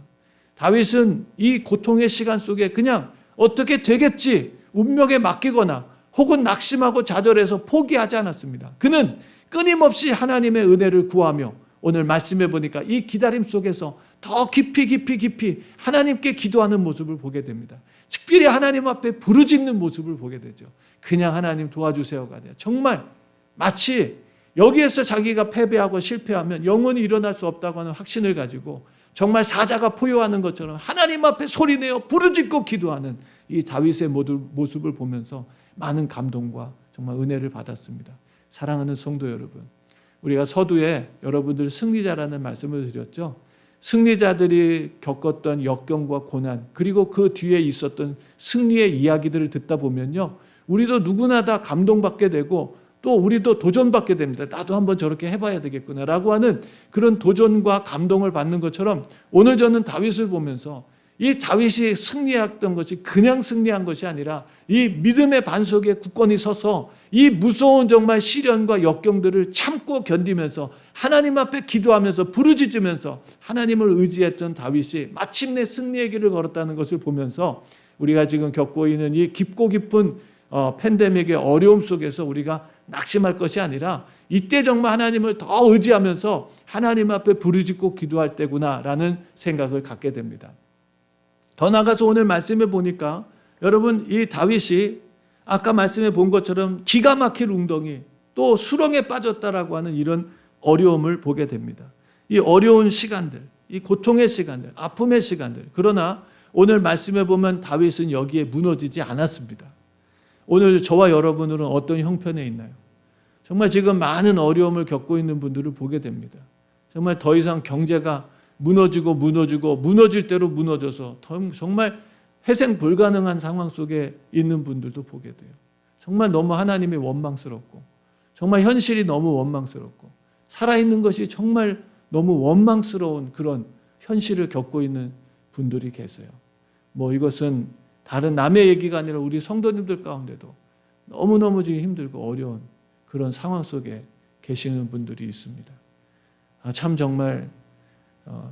다윗은 이 고통의 시간 속에 그냥 어떻게 되겠지 운명에 맡기거나 혹은 낙심하고 좌절해서 포기하지 않았습니다. 그는 끊임없이 하나님의 은혜를 구하며 오늘 말씀해 보니까 이 기다림 속에서 더 깊이 하나님께 기도하는 모습을 보게 됩니다. 특별히 하나님 앞에 부르짖는 모습을 보게 되죠. 그냥 하나님 도와주세요가 아니라 정말 마치 여기에서 자기가 패배하고 실패하면 영원히 일어날 수 없다고 하는 확신을 가지고 정말 사자가 포효하는 것처럼 하나님 앞에 소리내어 부르짖고 기도하는 이 다윗의 모습을 보면서 많은 감동과 정말 은혜를 받았습니다. 사랑하는 성도 여러분, 우리가 서두에 여러분들 승리자라는 말씀을 드렸죠. 승리자들이 겪었던 역경과 고난, 그리고 그 뒤에 있었던 승리의 이야기들을 듣다 보면요, 우리도 누구나 다 감동받게 되고 또 우리도 도전받게 됩니다. 나도 한번 저렇게 해봐야 되겠구나라고 하는 그런 도전과 감동을 받는 것처럼 오늘 저는 다윗을 보면서 이 다윗이 승리했던 것이 그냥 승리한 것이 아니라 이 믿음의 반석에 굳건히 서서 이 무서운 정말 시련과 역경들을 참고 견디면서 하나님 앞에 기도하면서 부르짖으면서 하나님을 의지했던 다윗이 마침내 승리의 길을 걸었다는 것을 보면서 우리가 지금 겪고 있는 이 깊고 깊은 팬데믹의 어려움 속에서 우리가 낙심할 것이 아니라 이때 정말 하나님을 더 의지하면서 하나님 앞에 부르짖고 기도할 때구나라는 생각을 갖게 됩니다. 더 나아가서 오늘 말씀해 보니까 여러분 이 다윗이 아까 말씀해 본 것처럼 기가 막힐 웅덩이 또 수렁에 빠졌다라고 하는 이런 어려움을 보게 됩니다. 이 어려운 시간들, 이 고통의 시간들, 아픔의 시간들. 그러나 오늘 말씀해 보면 다윗은 여기에 무너지지 않았습니다. 오늘 저와 여러분들은 어떤 형편에 있나요? 정말 지금 많은 어려움을 겪고 있는 분들을 보게 됩니다. 정말 더 이상 경제가 무너지고 무너질 대로 무너져서 정말 회생 불가능한 상황 속에 있는 분들도 보게 돼요. 정말 너무 하나님이 원망스럽고 정말 현실이 너무 원망스럽고 살아있는 것이 정말 너무 원망스러운 그런 현실을 겪고 있는 분들이 계세요. 이것은 다른 남의 얘기가 아니라 우리 성도님들 가운데도 너무너무 지금 힘들고 어려운 그런 상황 속에 계시는 분들이 있습니다. 참 정말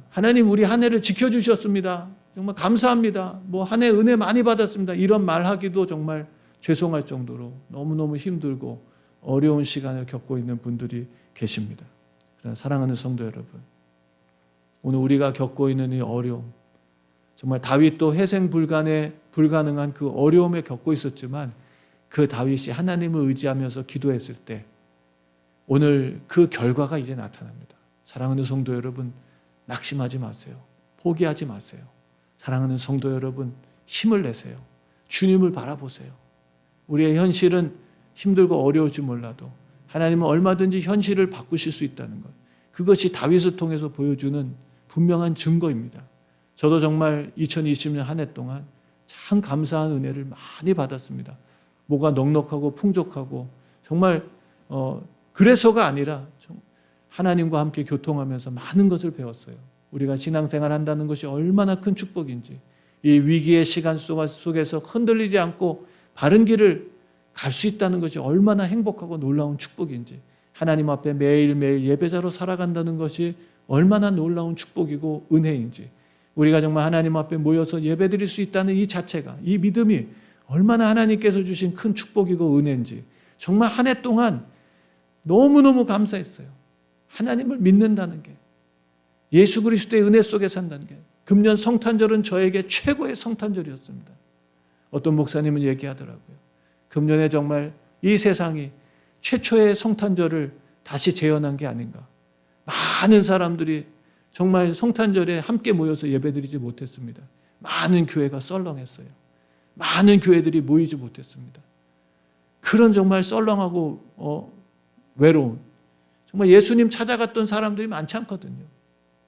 하나님 우리 한 해를 지켜주셨습니다. 정말 감사합니다. 한 해 은혜 많이 받았습니다. 이런 말하기도 정말 죄송할 정도로 너무너무 힘들고 어려운 시간을 겪고 있는 분들이 계십니다. 그러나 사랑하는 성도 여러분, 오늘 우리가 겪고 있는 이 어려움, 정말 다윗도 회생 불가능한 그 어려움에 겪고 있었지만 그 다윗이 하나님을 의지하면서 기도했을 때 오늘 그 결과가 이제 나타납니다. 사랑하는 성도 여러분, 낙심하지 마세요. 포기하지 마세요. 사랑하는 성도 여러분, 힘을 내세요. 주님을 바라보세요. 우리의 현실은 힘들고 어려울지 몰라도 하나님은 얼마든지 현실을 바꾸실 수 있다는 것. 그것이 다윗을 통해서 보여주는 분명한 증거입니다. 저도 정말 2020년 한 해 동안 참 감사한 은혜를 많이 받았습니다. 뭐가 넉넉하고 풍족하고 정말 그래서가 아니라 하나님과 함께 교통하면서 많은 것을 배웠어요. 우리가 신앙생활 한다는 것이 얼마나 큰 축복인지, 이 위기의 시간 속에서 흔들리지 않고 바른 길을 갈 수 있다는 것이 얼마나 행복하고 놀라운 축복인지, 하나님 앞에 매일매일 예배자로 살아간다는 것이 얼마나 놀라운 축복이고 은혜인지, 우리가 정말 하나님 앞에 모여서 예배드릴 수 있다는 이 자체가, 이 믿음이 얼마나 하나님께서 주신 큰 축복이고 은혜인지 정말 한 해 동안 너무너무 감사했어요. 하나님을 믿는다는 게, 예수 그리스도의 은혜 속에 산다는 게, 금년 성탄절은 저에게 최고의 성탄절이었습니다. 어떤 목사님은 얘기하더라고요. 금년에 정말 이 세상이 최초의 성탄절을 다시 재현한 게 아닌가. 많은 사람들이 정말 성탄절에 함께 모여서 예배드리지 못했습니다. 많은 교회가 썰렁했어요. 많은 교회들이 모이지 못했습니다. 그런 정말 썰렁하고 외로운, 정말 예수님 찾아갔던 사람들이 많지 않거든요.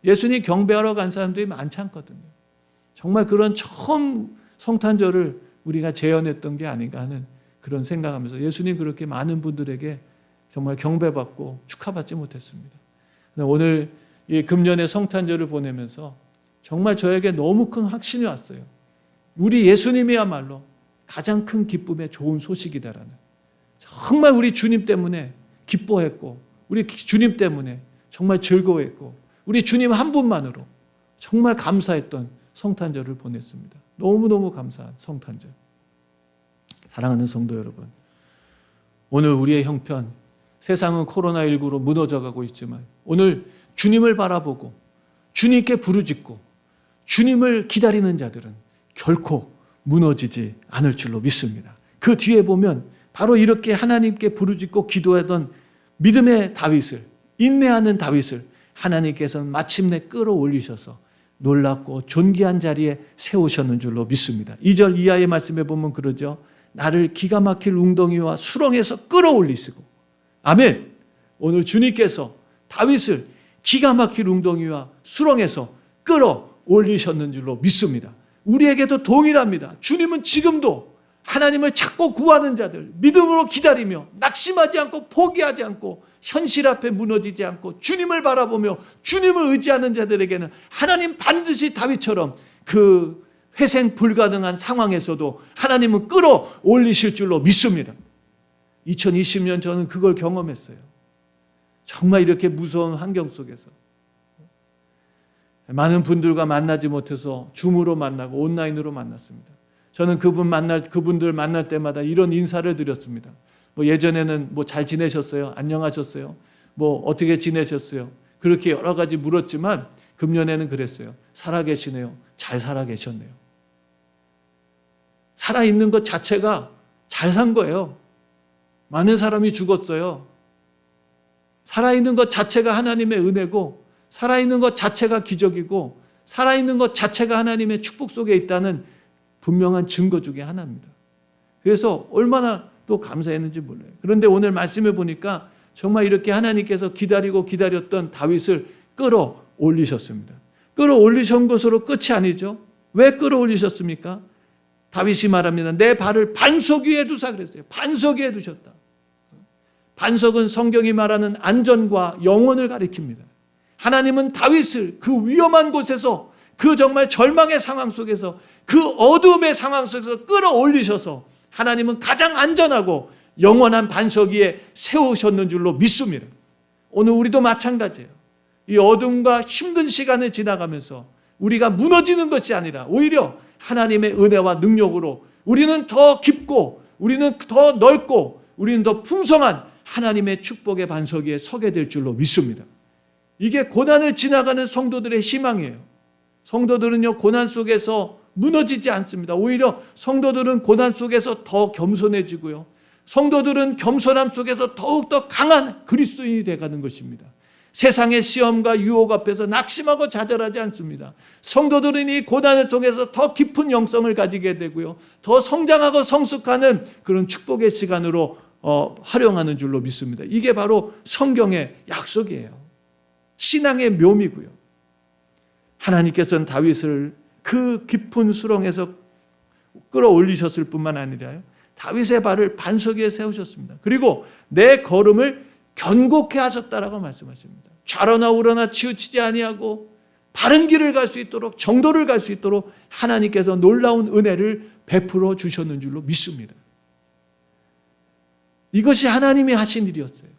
예수님 경배하러 간 사람들이 많지 않거든요. 정말 그런 처음 성탄절을 우리가 재현했던 게 아닌가 하는 그런 생각하면서 예수님 그렇게 많은 분들에게 정말 경배받고 축하받지 못했습니다. 오늘 이 금년의 성탄절을 보내면서 정말 저에게 너무 큰 확신이 왔어요. 우리 예수님이야말로 가장 큰 기쁨의 좋은 소식이다라는, 정말 우리 주님 때문에 기뻐했고 우리 주님 때문에 정말 즐거워했고 우리 주님 한 분만으로 정말 감사했던 성탄절을 보냈습니다. 너무너무 감사한 성탄절. 사랑하는 성도 여러분, 오늘 우리의 형편, 세상은 코로나19로 무너져가고 있지만 오늘 주님을 바라보고 주님께 부르짖고 주님을 기다리는 자들은 결코 무너지지 않을 줄로 믿습니다. 그 뒤에 보면 바로 이렇게 하나님께 부르짖고 기도하던 믿음의 다윗을, 인내하는 다윗을 하나님께서는 마침내 끌어올리셔서 놀랍고 존귀한 자리에 세우셨는 줄로 믿습니다. 2절 이하의 말씀에 보면 그러죠. 나를 기가 막힐 웅덩이와 수렁에서 끌어올리시고, 아멘. 오늘 주님께서 다윗을 기가 막힐 웅덩이와 수렁에서 끌어올리셨는 줄로 믿습니다. 우리에게도 동일합니다. 주님은 지금도 하나님을 찾고 구하는 자들, 믿음으로 기다리며 낙심하지 않고 포기하지 않고 현실 앞에 무너지지 않고 주님을 바라보며 주님을 의지하는 자들에게는 하나님 반드시 다윗처럼 그 회생 불가능한 상황에서도 하나님은 끌어올리실 줄로 믿습니다. 2020년 저는 그걸 경험했어요. 정말 이렇게 무서운 환경 속에서 많은 분들과 만나지 못해서 줌으로 만나고 온라인으로 만났습니다. 저는 그분들 만날 때마다 이런 인사를 드렸습니다. 뭐 예전에는 뭐 잘 지내셨어요? 안녕하셨어요? 뭐 어떻게 지내셨어요? 그렇게 여러 가지 물었지만 금년에는 그랬어요. 살아계시네요. 잘 살아계셨네요. 살아있는 것 자체가 잘 산 거예요. 많은 사람이 죽었어요. 살아있는 것 자체가 하나님의 은혜고, 살아있는 것 자체가 기적이고, 살아있는 것 자체가 하나님의 축복 속에 있다는 분명한 증거 중에 하나입니다. 그래서 얼마나 또 감사했는지 몰라요. 그런데 오늘 말씀을 보니까 정말 이렇게 하나님께서 기다리고 기다렸던 다윗을 끌어올리셨습니다. 끌어올리신 것으로 끝이 아니죠. 왜 끌어올리셨습니까? 다윗이 말합니다. 내 발을 반석 위에 두사 그랬어요. 반석 위에 두셨다. 반석은 성경이 말하는 안전과 영원을 가리킵니다. 하나님은 다윗을 그 위험한 곳에서, 그 정말 절망의 상황 속에서, 그 어둠의 상황 속에서 끌어올리셔서 하나님은 가장 안전하고 영원한 반석 위에 세우셨는 줄로 믿습니다. 오늘 우리도 마찬가지예요. 이 어둠과 힘든 시간을 지나가면서 우리가 무너지는 것이 아니라 오히려 하나님의 은혜와 능력으로 우리는 더 깊고, 우리는 더 넓고, 우리는 더 풍성한 하나님의 축복의 반석 위에 서게 될 줄로 믿습니다. 이게 고난을 지나가는 성도들의 희망이에요. 성도들은요, 고난 속에서 무너지지 않습니다. 오히려 성도들은 고난 속에서 더 겸손해지고요. 성도들은 겸손함 속에서 더욱더 강한 그리스도인이 되어가는 것입니다. 세상의 시험과 유혹 앞에서 낙심하고 좌절하지 않습니다. 성도들은 이 고난을 통해서 더 깊은 영성을 가지게 되고요. 더 성장하고 성숙하는 그런 축복의 시간으로 활용하는 줄로 믿습니다. 이게 바로 성경의 약속이에요. 신앙의 묘미고요. 하나님께서는 다윗을 그 깊은 수렁에서 끌어올리셨을 뿐만 아니라요, 다윗의 발을 반석 위에 세우셨습니다. 그리고 내 걸음을 견고케 하셨다라고 말씀하십니다. 좌로나 우로나 치우치지 아니하고 바른 길을 갈 수 있도록, 정도를 갈 수 있도록 하나님께서 놀라운 은혜를 베풀어 주셨는 줄로 믿습니다. 이것이 하나님이 하신 일이었어요.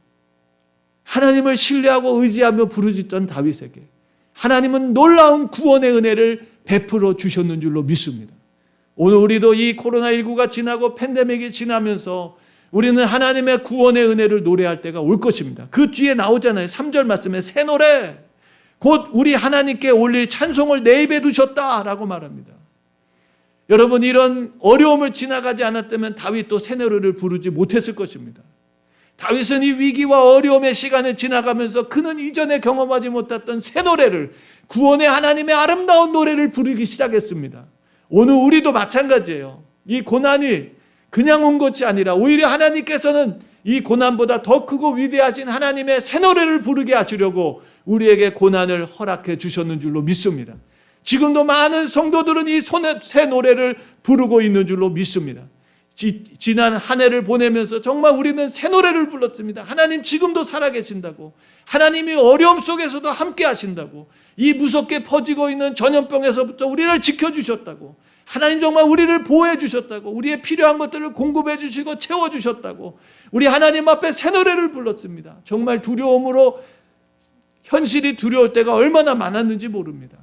하나님을 신뢰하고 의지하며 부르짖던 다윗에게 하나님은 놀라운 구원의 은혜를 베풀어 주셨는 줄로 믿습니다. 오늘 우리도 이 코로나19가 지나고 팬데믹이 지나면서 우리는 하나님의 구원의 은혜를 노래할 때가 올 것입니다. 그 뒤에 나오잖아요. 3절 말씀에 새 노래, 곧 우리 하나님께 올릴 찬송을 내 입에 두셨다라고 말합니다. 여러분, 이런 어려움을 지나가지 않았다면 다윗도 새 노래를 부르지 못했을 것입니다. 다윗은 이 위기와 어려움의 시간을 지나가면서 그는 이전에 경험하지 못했던 새 노래를, 구원의 하나님의 아름다운 노래를 부르기 시작했습니다. 오늘 우리도 마찬가지예요. 이 고난이 그냥 온 것이 아니라 오히려 하나님께서는 이 고난보다 더 크고 위대하신 하나님의 새 노래를 부르게 하시려고 우리에게 고난을 허락해 주셨는 줄로 믿습니다. 지금도 많은 성도들은 이 새 노래를 부르고 있는 줄로 믿습니다. 지난 한 해를 보내면서 정말 우리는 새 노래를 불렀습니다. 하나님 지금도 살아계신다고, 하나님이 어려움 속에서도 함께 하신다고, 이 무섭게 퍼지고 있는 전염병에서부터 우리를 지켜주셨다고, 하나님 정말 우리를 보호해 주셨다고, 우리의 필요한 것들을 공급해 주시고 채워주셨다고, 우리 하나님 앞에 새 노래를 불렀습니다. 정말 두려움으로, 현실이 두려울 때가 얼마나 많았는지 모릅니다.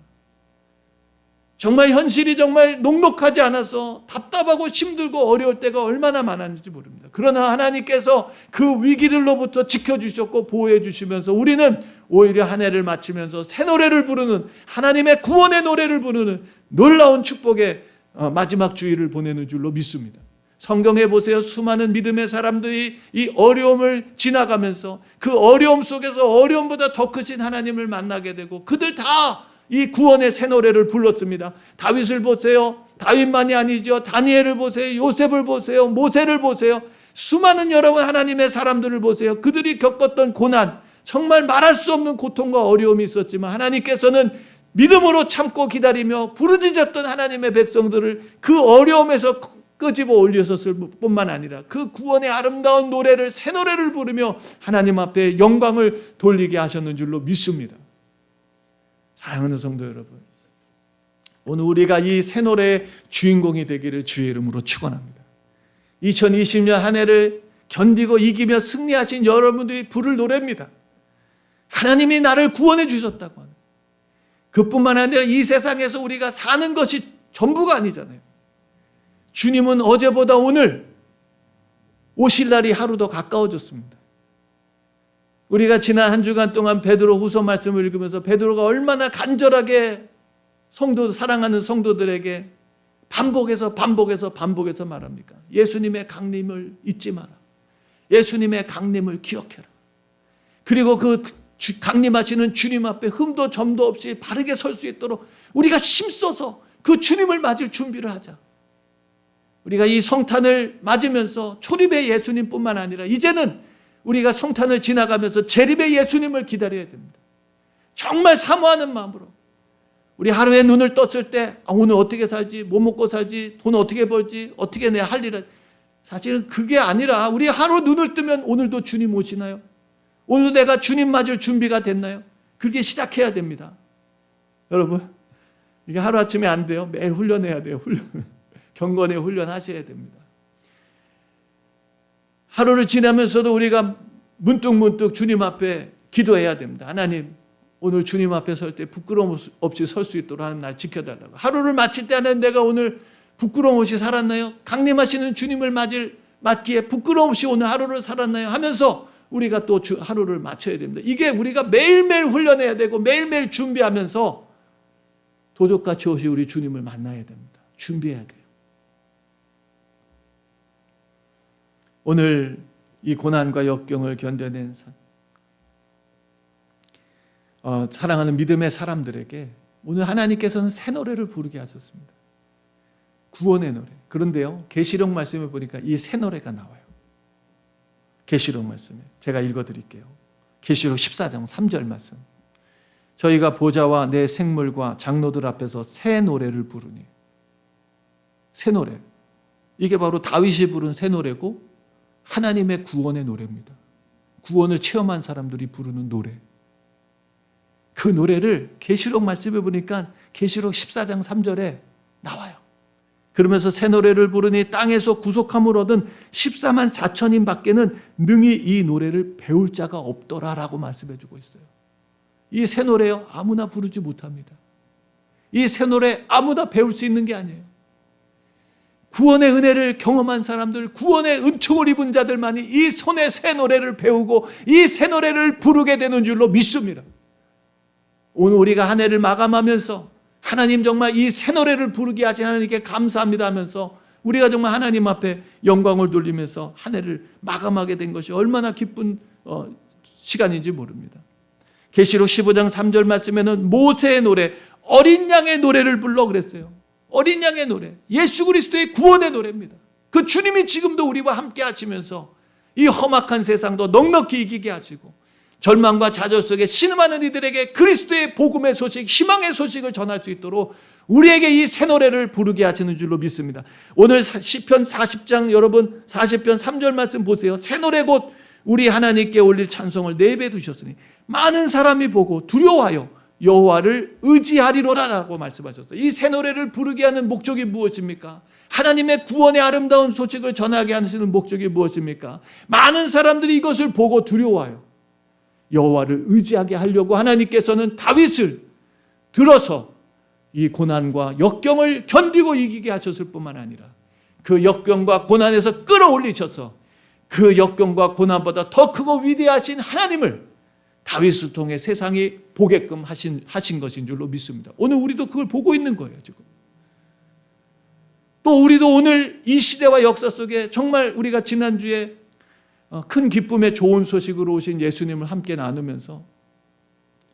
정말 현실이 정말 녹록하지 않아서 답답하고 힘들고 어려울 때가 얼마나 많았는지 모릅니다. 그러나 하나님께서 그 위기들로부터 지켜주셨고 보호해 주시면서 우리는 오히려 한 해를 마치면서 새 노래를 부르는, 하나님의 구원의 노래를 부르는 놀라운 축복의 마지막 주일을 보내는 줄로 믿습니다. 성경에 보세요. 수많은 믿음의 사람들이 이 어려움을 지나가면서 그 어려움 속에서 어려움보다 더 크신 하나님을 만나게 되고 그들 다 이 구원의 새 노래를 불렀습니다. 다윗을 보세요. 다윗만이 아니죠. 다니엘을 보세요. 요셉을 보세요. 모세를 보세요. 수많은 여러분 하나님의 사람들을 보세요. 그들이 겪었던 고난, 정말 말할 수 없는 고통과 어려움이 있었지만 하나님께서는 믿음으로 참고 기다리며 부르짖었던 하나님의 백성들을 그 어려움에서 끄집어 올리셨을 뿐만 아니라 그 구원의 아름다운 노래를, 새 노래를 부르며 하나님 앞에 영광을 돌리게 하셨는 줄로 믿습니다. 사랑하는 성도 여러분, 오늘 우리가 이 새 노래의 주인공이 되기를 주의 이름으로 축원합니다. 2020년 한 해를 견디고 이기며 승리하신 여러분들이 부를 노래입니다. 하나님이 나를 구원해 주셨다고 하는, 그뿐만 아니라 이 세상에서 우리가 사는 것이 전부가 아니잖아요. 주님은 어제보다 오늘 오실 날이 하루 더 가까워졌습니다. 우리가 지난 한 주간 동안 베드로 후서 말씀을 읽으면서 베드로가 얼마나 간절하게 사랑하는 성도들에게 반복해서 말합니까? 예수님의 강림을 잊지 마라. 예수님의 강림을 기억해라. 그리고 그 강림하시는 주님 앞에 흠도 점도 없이 바르게 설 수 있도록 우리가 힘써서 그 주님을 맞을 준비를 하자. 우리가 이 성탄을 맞으면서 초립의 예수님뿐만 아니라 이제는 우리가 성탄을 지나가면서 재림의 예수님을 기다려야 됩니다. 정말 사모하는 마음으로 우리 하루에 눈을 떴을 때 오늘 어떻게 살지, 뭐 먹고 살지, 돈 어떻게 벌지, 어떻게 내 할 일을, 사실은 그게 아니라 우리 하루 눈을 뜨면 오늘도 주님 오시나요? 오늘도 내가 주님 맞을 준비가 됐나요? 그렇게 시작해야 됩니다. 여러분, 이게 하루아침에 안 돼요. 매일 훈련해야 돼요. 경건의 훈련하셔야 됩니다. 하루를 지나면서도 우리가 문득문득 주님 앞에 기도해야 됩니다. 하나님, 오늘 주님 앞에 설 때 부끄러움 없이 설 수 있도록 하는 날 지켜달라고. 하루를 마칠 때 하나님, 내가 오늘 부끄러움 없이 살았나요? 강림하시는 주님을 맞기에 부끄러움 없이 오늘 하루를 살았나요? 하면서 우리가 또 하루를 마쳐야 됩니다. 이게 우리가 매일매일 훈련해야 되고 매일매일 준비하면서 도적같이 오시 우리 주님을 만나야 됩니다. 준비해야 돼요. 오늘 이 고난과 역경을 견뎌낸 사랑하는 믿음의 사람들에게 오늘 하나님께서는 새 노래를 부르게 하셨습니다. 구원의 노래. 그런데요, 계시록 말씀에 보니까 이 새 노래가 나와요. 계시록 말씀에 제가 읽어드릴게요. 계시록 14장 3절 말씀. 저희가 보좌와 내 생물과 장로들 앞에서 새 노래를 부르니. 새 노래. 이게 바로 다윗이 부른 새 노래고 하나님의 구원의 노래입니다. 구원을 체험한 사람들이 부르는 노래. 그 노래를 계시록 말씀에 보니까 계시록 14장 3절에 나와요. 그러면서 새 노래를 부르니 땅에서 구속함을 얻은 14만 4천인 밖에는 능히 이 노래를 배울 자가 없더라라고 말씀해 주고 있어요. 이 새 노래요, 아무나 부르지 못합니다. 이 새 노래 아무나 배울 수 있는 게 아니에요. 구원의 은혜를 경험한 사람들, 구원의 은총을 입은 자들만이 이 손의 새 노래를 배우고 이 새 노래를 부르게 되는 줄로 믿습니다. 오늘 우리가 한 해를 마감하면서 하나님 정말 이 새 노래를 부르게 하신 하나님께 감사합니다 하면서 우리가 정말 하나님 앞에 영광을 돌리면서 한 해를 마감하게 된 것이 얼마나 기쁜 시간인지 모릅니다. 계시록 15장 3절 말씀에는 모세의 노래, 어린 양의 노래를 불러 그랬어요. 어린 양의 노래, 예수 그리스도의 구원의 노래입니다. 그 주님이 지금도 우리와 함께 하시면서 이 험악한 세상도 넉넉히 이기게 하시고 절망과 좌절 속에 신음하는 이들에게 그리스도의 복음의 소식, 희망의 소식을 전할 수 있도록 우리에게 이 새 노래를 부르게 하시는 줄로 믿습니다. 오늘 시편 40장 여러분 40편 3절 말씀 보세요. 새 노래 곧 우리 하나님께 올릴 찬송을 내배 두셨으니 많은 사람이 보고 두려워하여 여호와를 의지하리로라라고 말씀하셨어요. 이 새 노래를 부르게 하는 목적이 무엇입니까? 하나님의 구원의 아름다운 소식을 전하게 하시는 목적이 무엇입니까? 많은 사람들이 이것을 보고 두려워하여 여호와를 의지하게 하려고 하나님께서는 다윗을 들어서 이 고난과 역경을 견디고 이기게 하셨을 뿐만 아니라 그 역경과 고난에서 끌어올리셔서 그 역경과 고난보다 더 크고 위대하신 하나님을 다윗을 통해 세상이 보게끔 하신 것인 줄로 믿습니다. 오늘 우리도 그걸 보고 있는 거예요, 지금. 또 우리도 오늘 이 시대와 역사 속에 정말 우리가 지난주에 큰 기쁨의 좋은 소식으로 오신 예수님을 함께 나누면서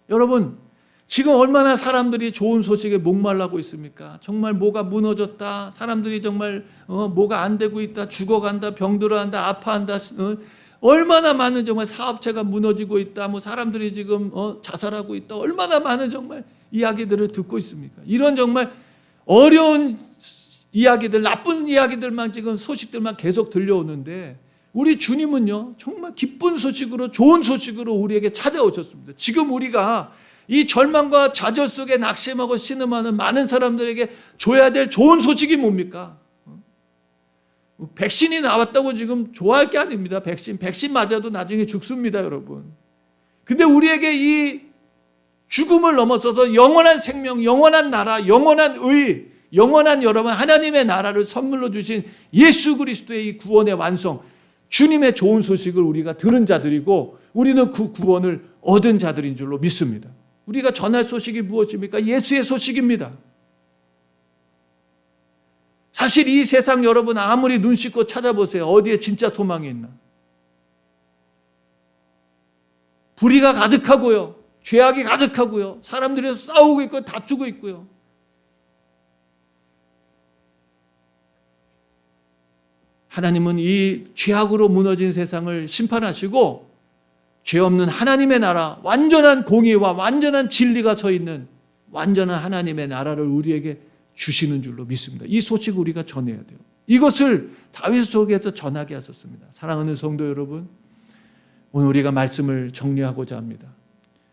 여러분, 지금 얼마나 사람들이 좋은 소식에 목말라고 있습니까? 정말 뭐가 무너졌다. 사람들이 정말 뭐가 안 되고 있다. 죽어간다. 병들어간다. 아파한다. 얼마나 많은 정말 사업체가 무너지고 있다. 뭐 사람들이 지금 자살하고 있다. 얼마나 많은 정말 이야기들을 듣고 있습니까? 이런 정말 어려운 이야기들, 나쁜 이야기들만 지금 소식들만 계속 들려오는데 우리 주님은요, 정말 기쁜 소식으로 좋은 소식으로 우리에게 찾아오셨습니다. 지금 우리가 이 절망과 좌절 속에 낙심하고 신음하는 많은 사람들에게 줘야 될 좋은 소식이 뭡니까? 백신이 나왔다고 지금 좋아할 게 아닙니다. 백신 맞아도 나중에 죽습니다, 여러분. 근데 우리에게 이 죽음을 넘어서서 영원한 생명, 영원한 나라, 영원한 의, 영원한 여러분 하나님의 나라를 선물로 주신 예수 그리스도의 이 구원의 완성, 주님의 좋은 소식을 우리가 들은 자들이고 우리는 그 구원을 얻은 자들인 줄로 믿습니다. 우리가 전할 소식이 무엇입니까? 예수의 소식입니다. 사실 이 세상 여러분 아무리 눈 씻고 찾아보세요. 어디에 진짜 소망이 있나? 불의가 가득하고요. 죄악이 가득하고요. 사람들이 싸우고 있고 다투고 있고요. 하나님은 이 죄악으로 무너진 세상을 심판하시고 죄 없는 하나님의 나라, 완전한 공의와 완전한 진리가 서 있는 완전한 하나님의 나라를 우리에게 주시는 줄로 믿습니다. 이 소식을 우리가 전해야 돼요. 이것을 다윗 속에서 전하게 하셨습니다. 사랑하는 성도 여러분, 오늘 우리가 말씀을 정리하고자 합니다.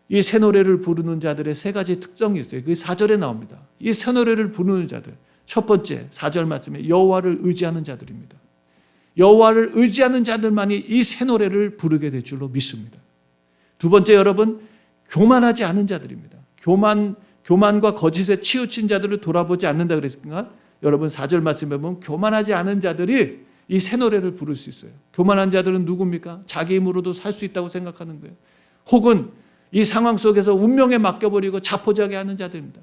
이 새 노래를 부르는 자들의 세 가지 특성이 있어요. 그게 4절에 나옵니다. 이 새 노래를 부르는 자들, 첫 번째 4절 말씀에 여호와를 의지하는 자들입니다. 여호와를 의지하는 자들만이 이 새 노래를 부르게 될 줄로 믿습니다. 두 번째 여러분, 교만하지 않은 자들입니다. 교만과 거짓에 치우친 자들을 돌아보지 않는다 그랬으니까 여러분 4절 말씀에 보면 교만하지 않은 자들이 이 새 노래를 부를 수 있어요. 교만한 자들은 누굽니까? 자기 힘으로도 살 수 있다고 생각하는 거예요. 혹은 이 상황 속에서 운명에 맡겨버리고 자포자기 하는 자들입니다.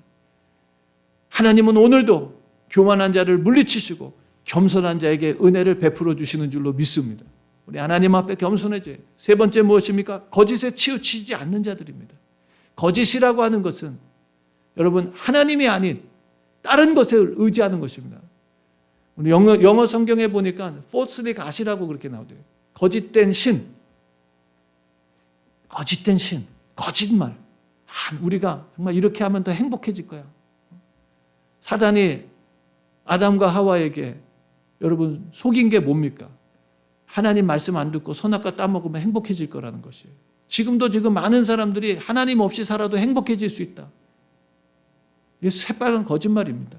하나님은 오늘도 교만한 자를 물리치시고 겸손한 자에게 은혜를 베풀어 주시는 줄로 믿습니다. 우리 하나님 앞에 겸손해져요. 세 번째 무엇입니까? 거짓에 치우치지 않는 자들입니다. 거짓이라고 하는 것은 여러분 하나님이 아닌 다른 것을 의지하는 것입니다. 우리 영어 성경에 보니까 falsely god이라고 그렇게 나오대요. 거짓된 신, 거짓말. 우리가 정말 이렇게 하면 더 행복해질 거야. 사단이 아담과 하와에게 여러분 속인 게 뭡니까? 하나님 말씀 안 듣고 선악과 따먹으면 행복해질 거라는 것이에요. 지금 많은 사람들이 하나님 없이 살아도 행복해질 수 있다. 이게 새빨간 거짓말입니다.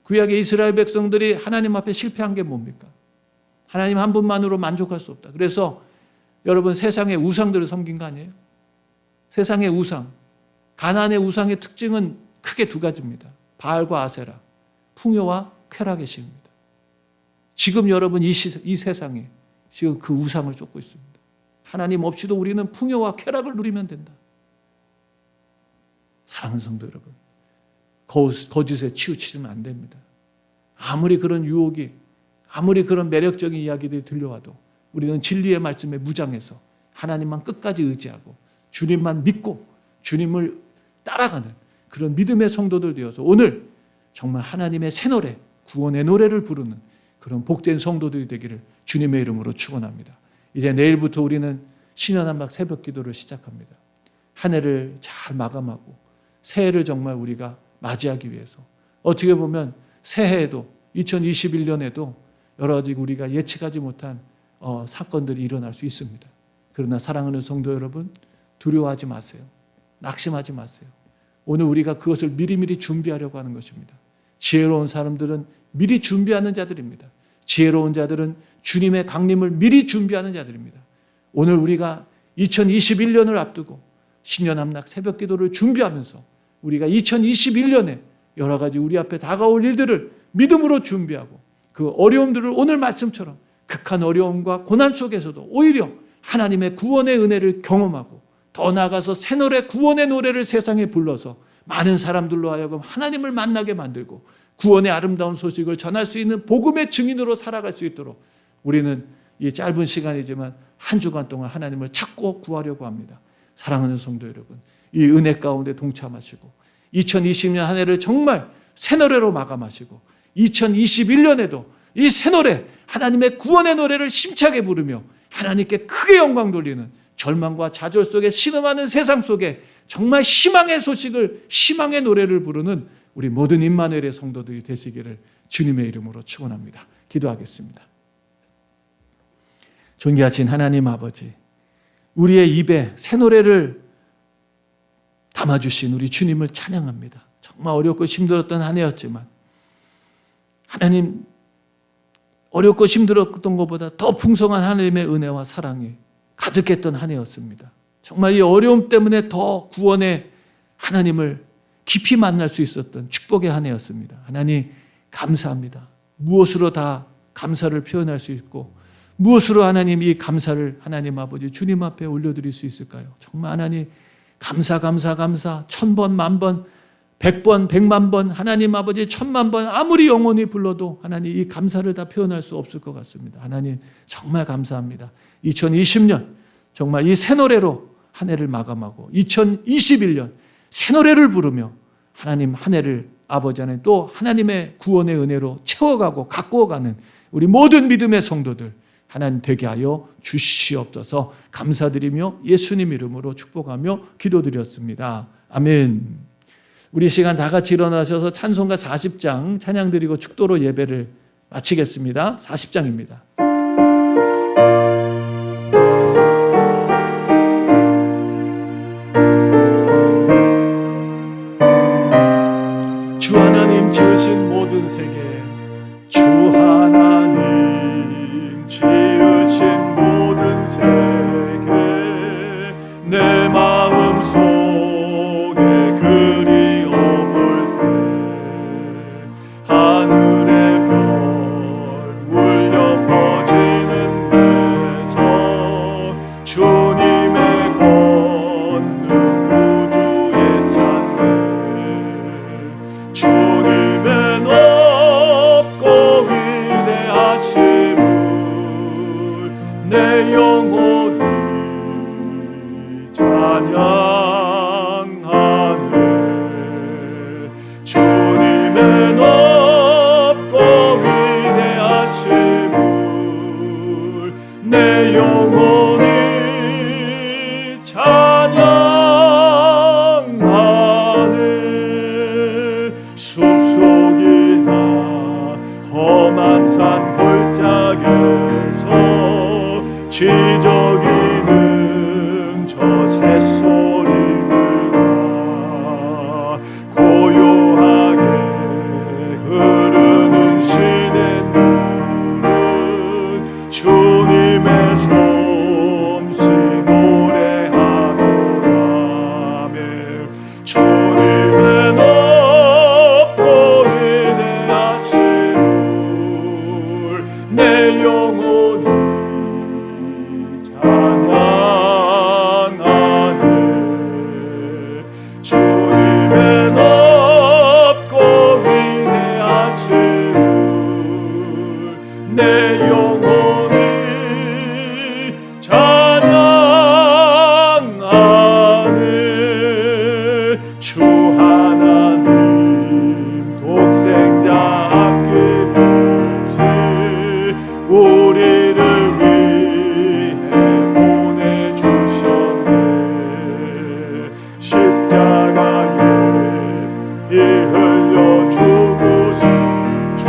구약의 이스라엘 백성들이 하나님 앞에 실패한 게 뭡니까? 하나님 한 분만으로 만족할 수 없다. 그래서 여러분 세상의 우상들을 섬긴 거 아니에요? 세상의 우상, 가나안의 우상의 특징은 크게 두 가지입니다. 바알과 아세라, 풍요와 쾌락의 신입니다. 지금 여러분 이 세상에 지금 그 우상을 쫓고 있습니다. 하나님 없이도 우리는 풍요와 쾌락을 누리면 된다. 사랑하는 성도 여러분, 거짓에 치우치면 안 됩니다. 아무리 그런 유혹이, 아무리 그런 매력적인 이야기들이 들려와도 우리는 진리의 말씀에 무장해서 하나님만 끝까지 의지하고 주님만 믿고 주님을 따라가는 그런 믿음의 성도들 되어서 오늘 정말 하나님의 새 노래, 구원의 노래를 부르는 그런 복된 성도들이 되기를 주님의 이름으로 축원합니다. 이제 내일부터 우리는 신년한박 새벽 기도를 시작합니다. 한 해를 잘 마감하고 새해를 정말 우리가 맞이하기 위해서 어떻게 보면 새해에도 2021년에도 여러 가지 우리가 예측하지 못한 사건들이 일어날 수 있습니다. 그러나 사랑하는 성도 여러분, 두려워하지 마세요. 낙심하지 마세요. 오늘 우리가 그것을 미리미리 준비하려고 하는 것입니다. 지혜로운 사람들은 미리 준비하는 자들입니다. 지혜로운 자들은 주님의 강림을 미리 준비하는 자들입니다. 오늘 우리가 2021년을 앞두고 신년함락 새벽 기도를 준비하면서 우리가 2021년에 여러 가지 우리 앞에 다가올 일들을 믿음으로 준비하고 그 어려움들을 오늘 말씀처럼 극한 어려움과 고난 속에서도 오히려 하나님의 구원의 은혜를 경험하고 더 나아가서 새 노래, 구원의 노래를 세상에 불러서 많은 사람들로 하여금 하나님을 만나게 만들고 구원의 아름다운 소식을 전할 수 있는 복음의 증인으로 살아갈 수 있도록 우리는 이 짧은 시간이지만 한 주간 동안 하나님을 찾고 구하려고 합니다. 사랑하는 성도 여러분, 이 은혜 가운데 동참하시고 2020년 한 해를 정말 새 노래로 마감하시고 2021년에도 이 새 노래, 하나님의 구원의 노래를 심차게 부르며 하나님께 크게 영광 돌리는 절망과 좌절 속에 신음하는 세상 속에 정말 희망의 소식을, 희망의 노래를 부르는 우리 모든 임마누엘의 성도들이 되시기를 주님의 이름으로 축원합니다. 기도하겠습니다. 존귀하신 하나님 아버지, 우리의 입에 새 노래를 담아주신 우리 주님을 찬양합니다. 정말 어렵고 힘들었던 한 해였지만 하나님, 어렵고 힘들었던 것보다 더 풍성한 하나님의 은혜와 사랑이 가득했던 한 해였습니다. 정말 이 어려움 때문에 더 구원의 하나님을 깊이 만날 수 있었던 축복의 한 해였습니다. 하나님 감사합니다. 무엇으로 다 감사를 표현할 수 있고 무엇으로 하나님 이 감사를 하나님 아버지 주님 앞에 올려드릴 수 있을까요? 정말 하나님 감사 1000번, 10,000번, 100번, 100만 번, 하나님 아버지 1000만 번 아무리 영원히 불러도 하나님 이 감사를 다 표현할 수 없을 것 같습니다. 하나님 정말 감사합니다. 2020년 정말 이 새 노래로 한 해를 마감하고 2021년 새 노래를 부르며 하나님 한 해를 아버지 안에 또 하나님의 구원의 은혜로 채워가고 가꾸어가는 우리 모든 믿음의 성도들 하나님 되게 하여 주시옵소서. 감사드리며 예수님 이름으로 축복하며 기도드렸습니다. 아멘. 우리 시간 다 같이 일어나셔서 찬송가 40장 찬양드리고 축도로 예배를 마치겠습니다. 40장입니다. 주 하나님 지으신 모든 세계, 주 하나님 지으신 모든 세계, 내 마음 속에 그리워 볼 때 하늘의 별 울려 퍼지는 데서 주님의 권능 우주에 찬네, 주님의 높고 위대하심을 내 영혼이 찬양하네. 주님의 높고 위대하심을 내 영혼이 찬양하네. 숲속이나 험한 산 골짜기에서 지저귀는 저 새소리들과 고요하게 흐르는 시냇물은 주님의 솜씨 노래하노라며, 주님의 높고 위대하심을 내 영혼이 찬양하네. 주님의 높고 위대하심을 내 영혼이 찬양하네. 주 하나님 독생자 아낌없이 우리를 위해 보내주셨네. 십자가에 피 흘려 죽으신 주,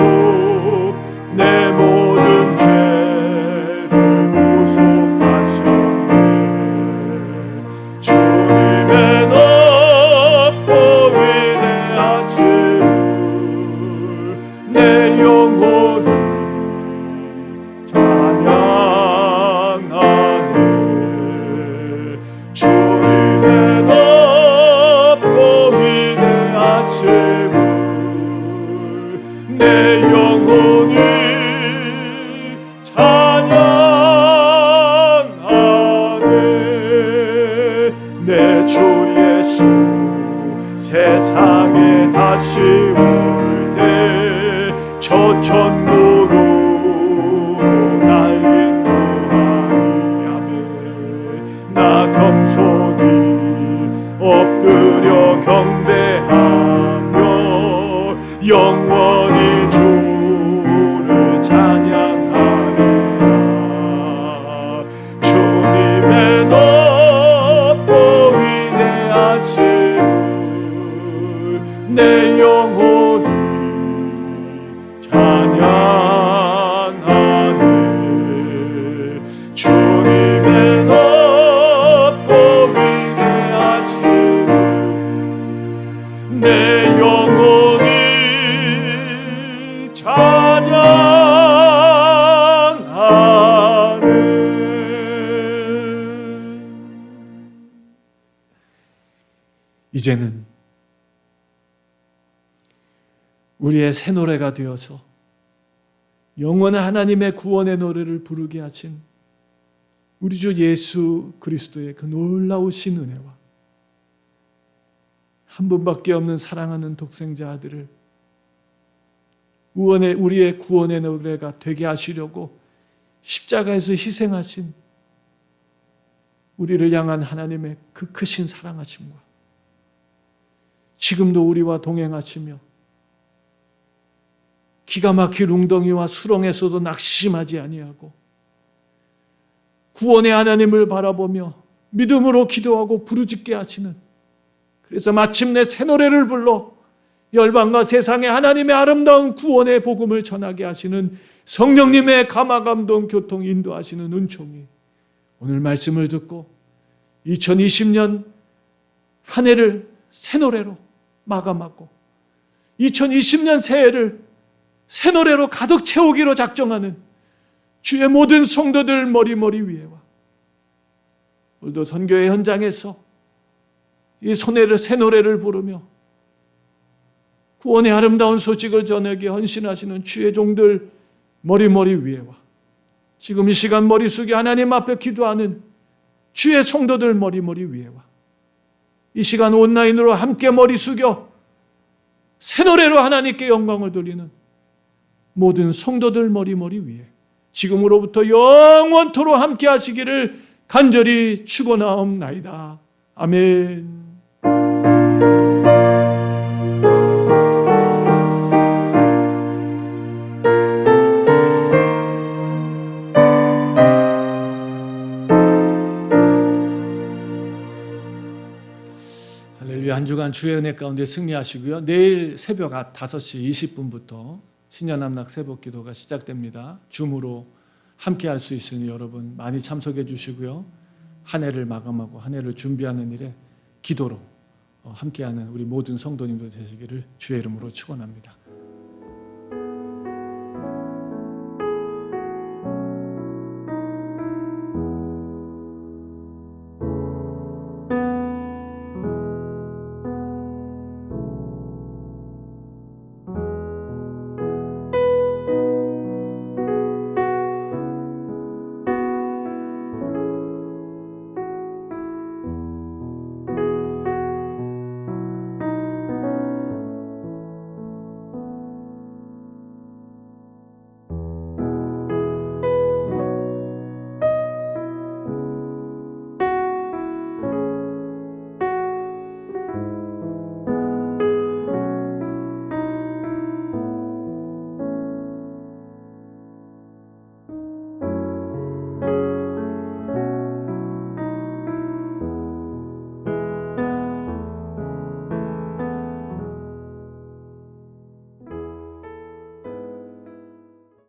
내 모든 죄를 구속하셨네. 주님의 높고 예수 세상에 다시 올 때 저 천국으로 날 인도하리. 아멘. 나 겸손히 엎드려 경배하며 영원히 주를 찬양하리라. 주님의 높고 위대하심을 내 영혼이 찬양하네. 주님의 높고 위대하심을 내 영혼이 찬양하네. 이제는 우리의 새 노래가 되어서 영원한 하나님의 구원의 노래를 부르게 하신 우리 주 예수 그리스도의 그 놀라우신 은혜와 한 분밖에 없는 사랑하는 독생자 아들을 우리의 구원의 노래가 되게 하시려고 십자가에서 희생하신 우리를 향한 하나님의 그 크신 사랑하심과 지금도 우리와 동행하시며 기가 막힌 웅덩이와 수렁에서도 낙심하지 아니하고 구원의 하나님을 바라보며 믿음으로 기도하고 부르짖게 하시는, 그래서 마침내 새 노래를 불러 열방과 세상에 하나님의 아름다운 구원의 복음을 전하게 하시는 성령님의 감화감동 교통 인도하시는 은총이 오늘 말씀을 듣고 2020년 한 해를 새 노래로 마감하고 2020년 새해를 새 노래로 가득 채우기로 작정하는 주의 모든 성도들 머리머리 위에와 오늘도 선교의 현장에서 이 새 노래를 부르며 구원의 아름다운 소식을 전하기 헌신하시는 주의 종들 머리머리 위에와 지금 이 시간 머리 숙여 하나님 앞에 기도하는 주의 성도들 머리머리 위에와 이 시간 온라인으로 함께 머리 숙여 새 노래로 하나님께 영광을 돌리는 모든 성도들 머리머리 위에 지금으로부터 영원토록 함께 하시기를 간절히 축원하옵나이다. 아멘. 할렐루야. 한 주간 주의 은혜 가운데 승리하시고요. 내일 새벽 5시 20분부터 신년함락 새벽 기도가 시작됩니다. 줌으로 함께 할 수 있으니 여러분 많이 참석해 주시고요. 한 해를 마감하고 한 해를 준비하는 일에 기도로 함께하는 우리 모든 성도님들 되시기를 주의 이름으로 축원합니다.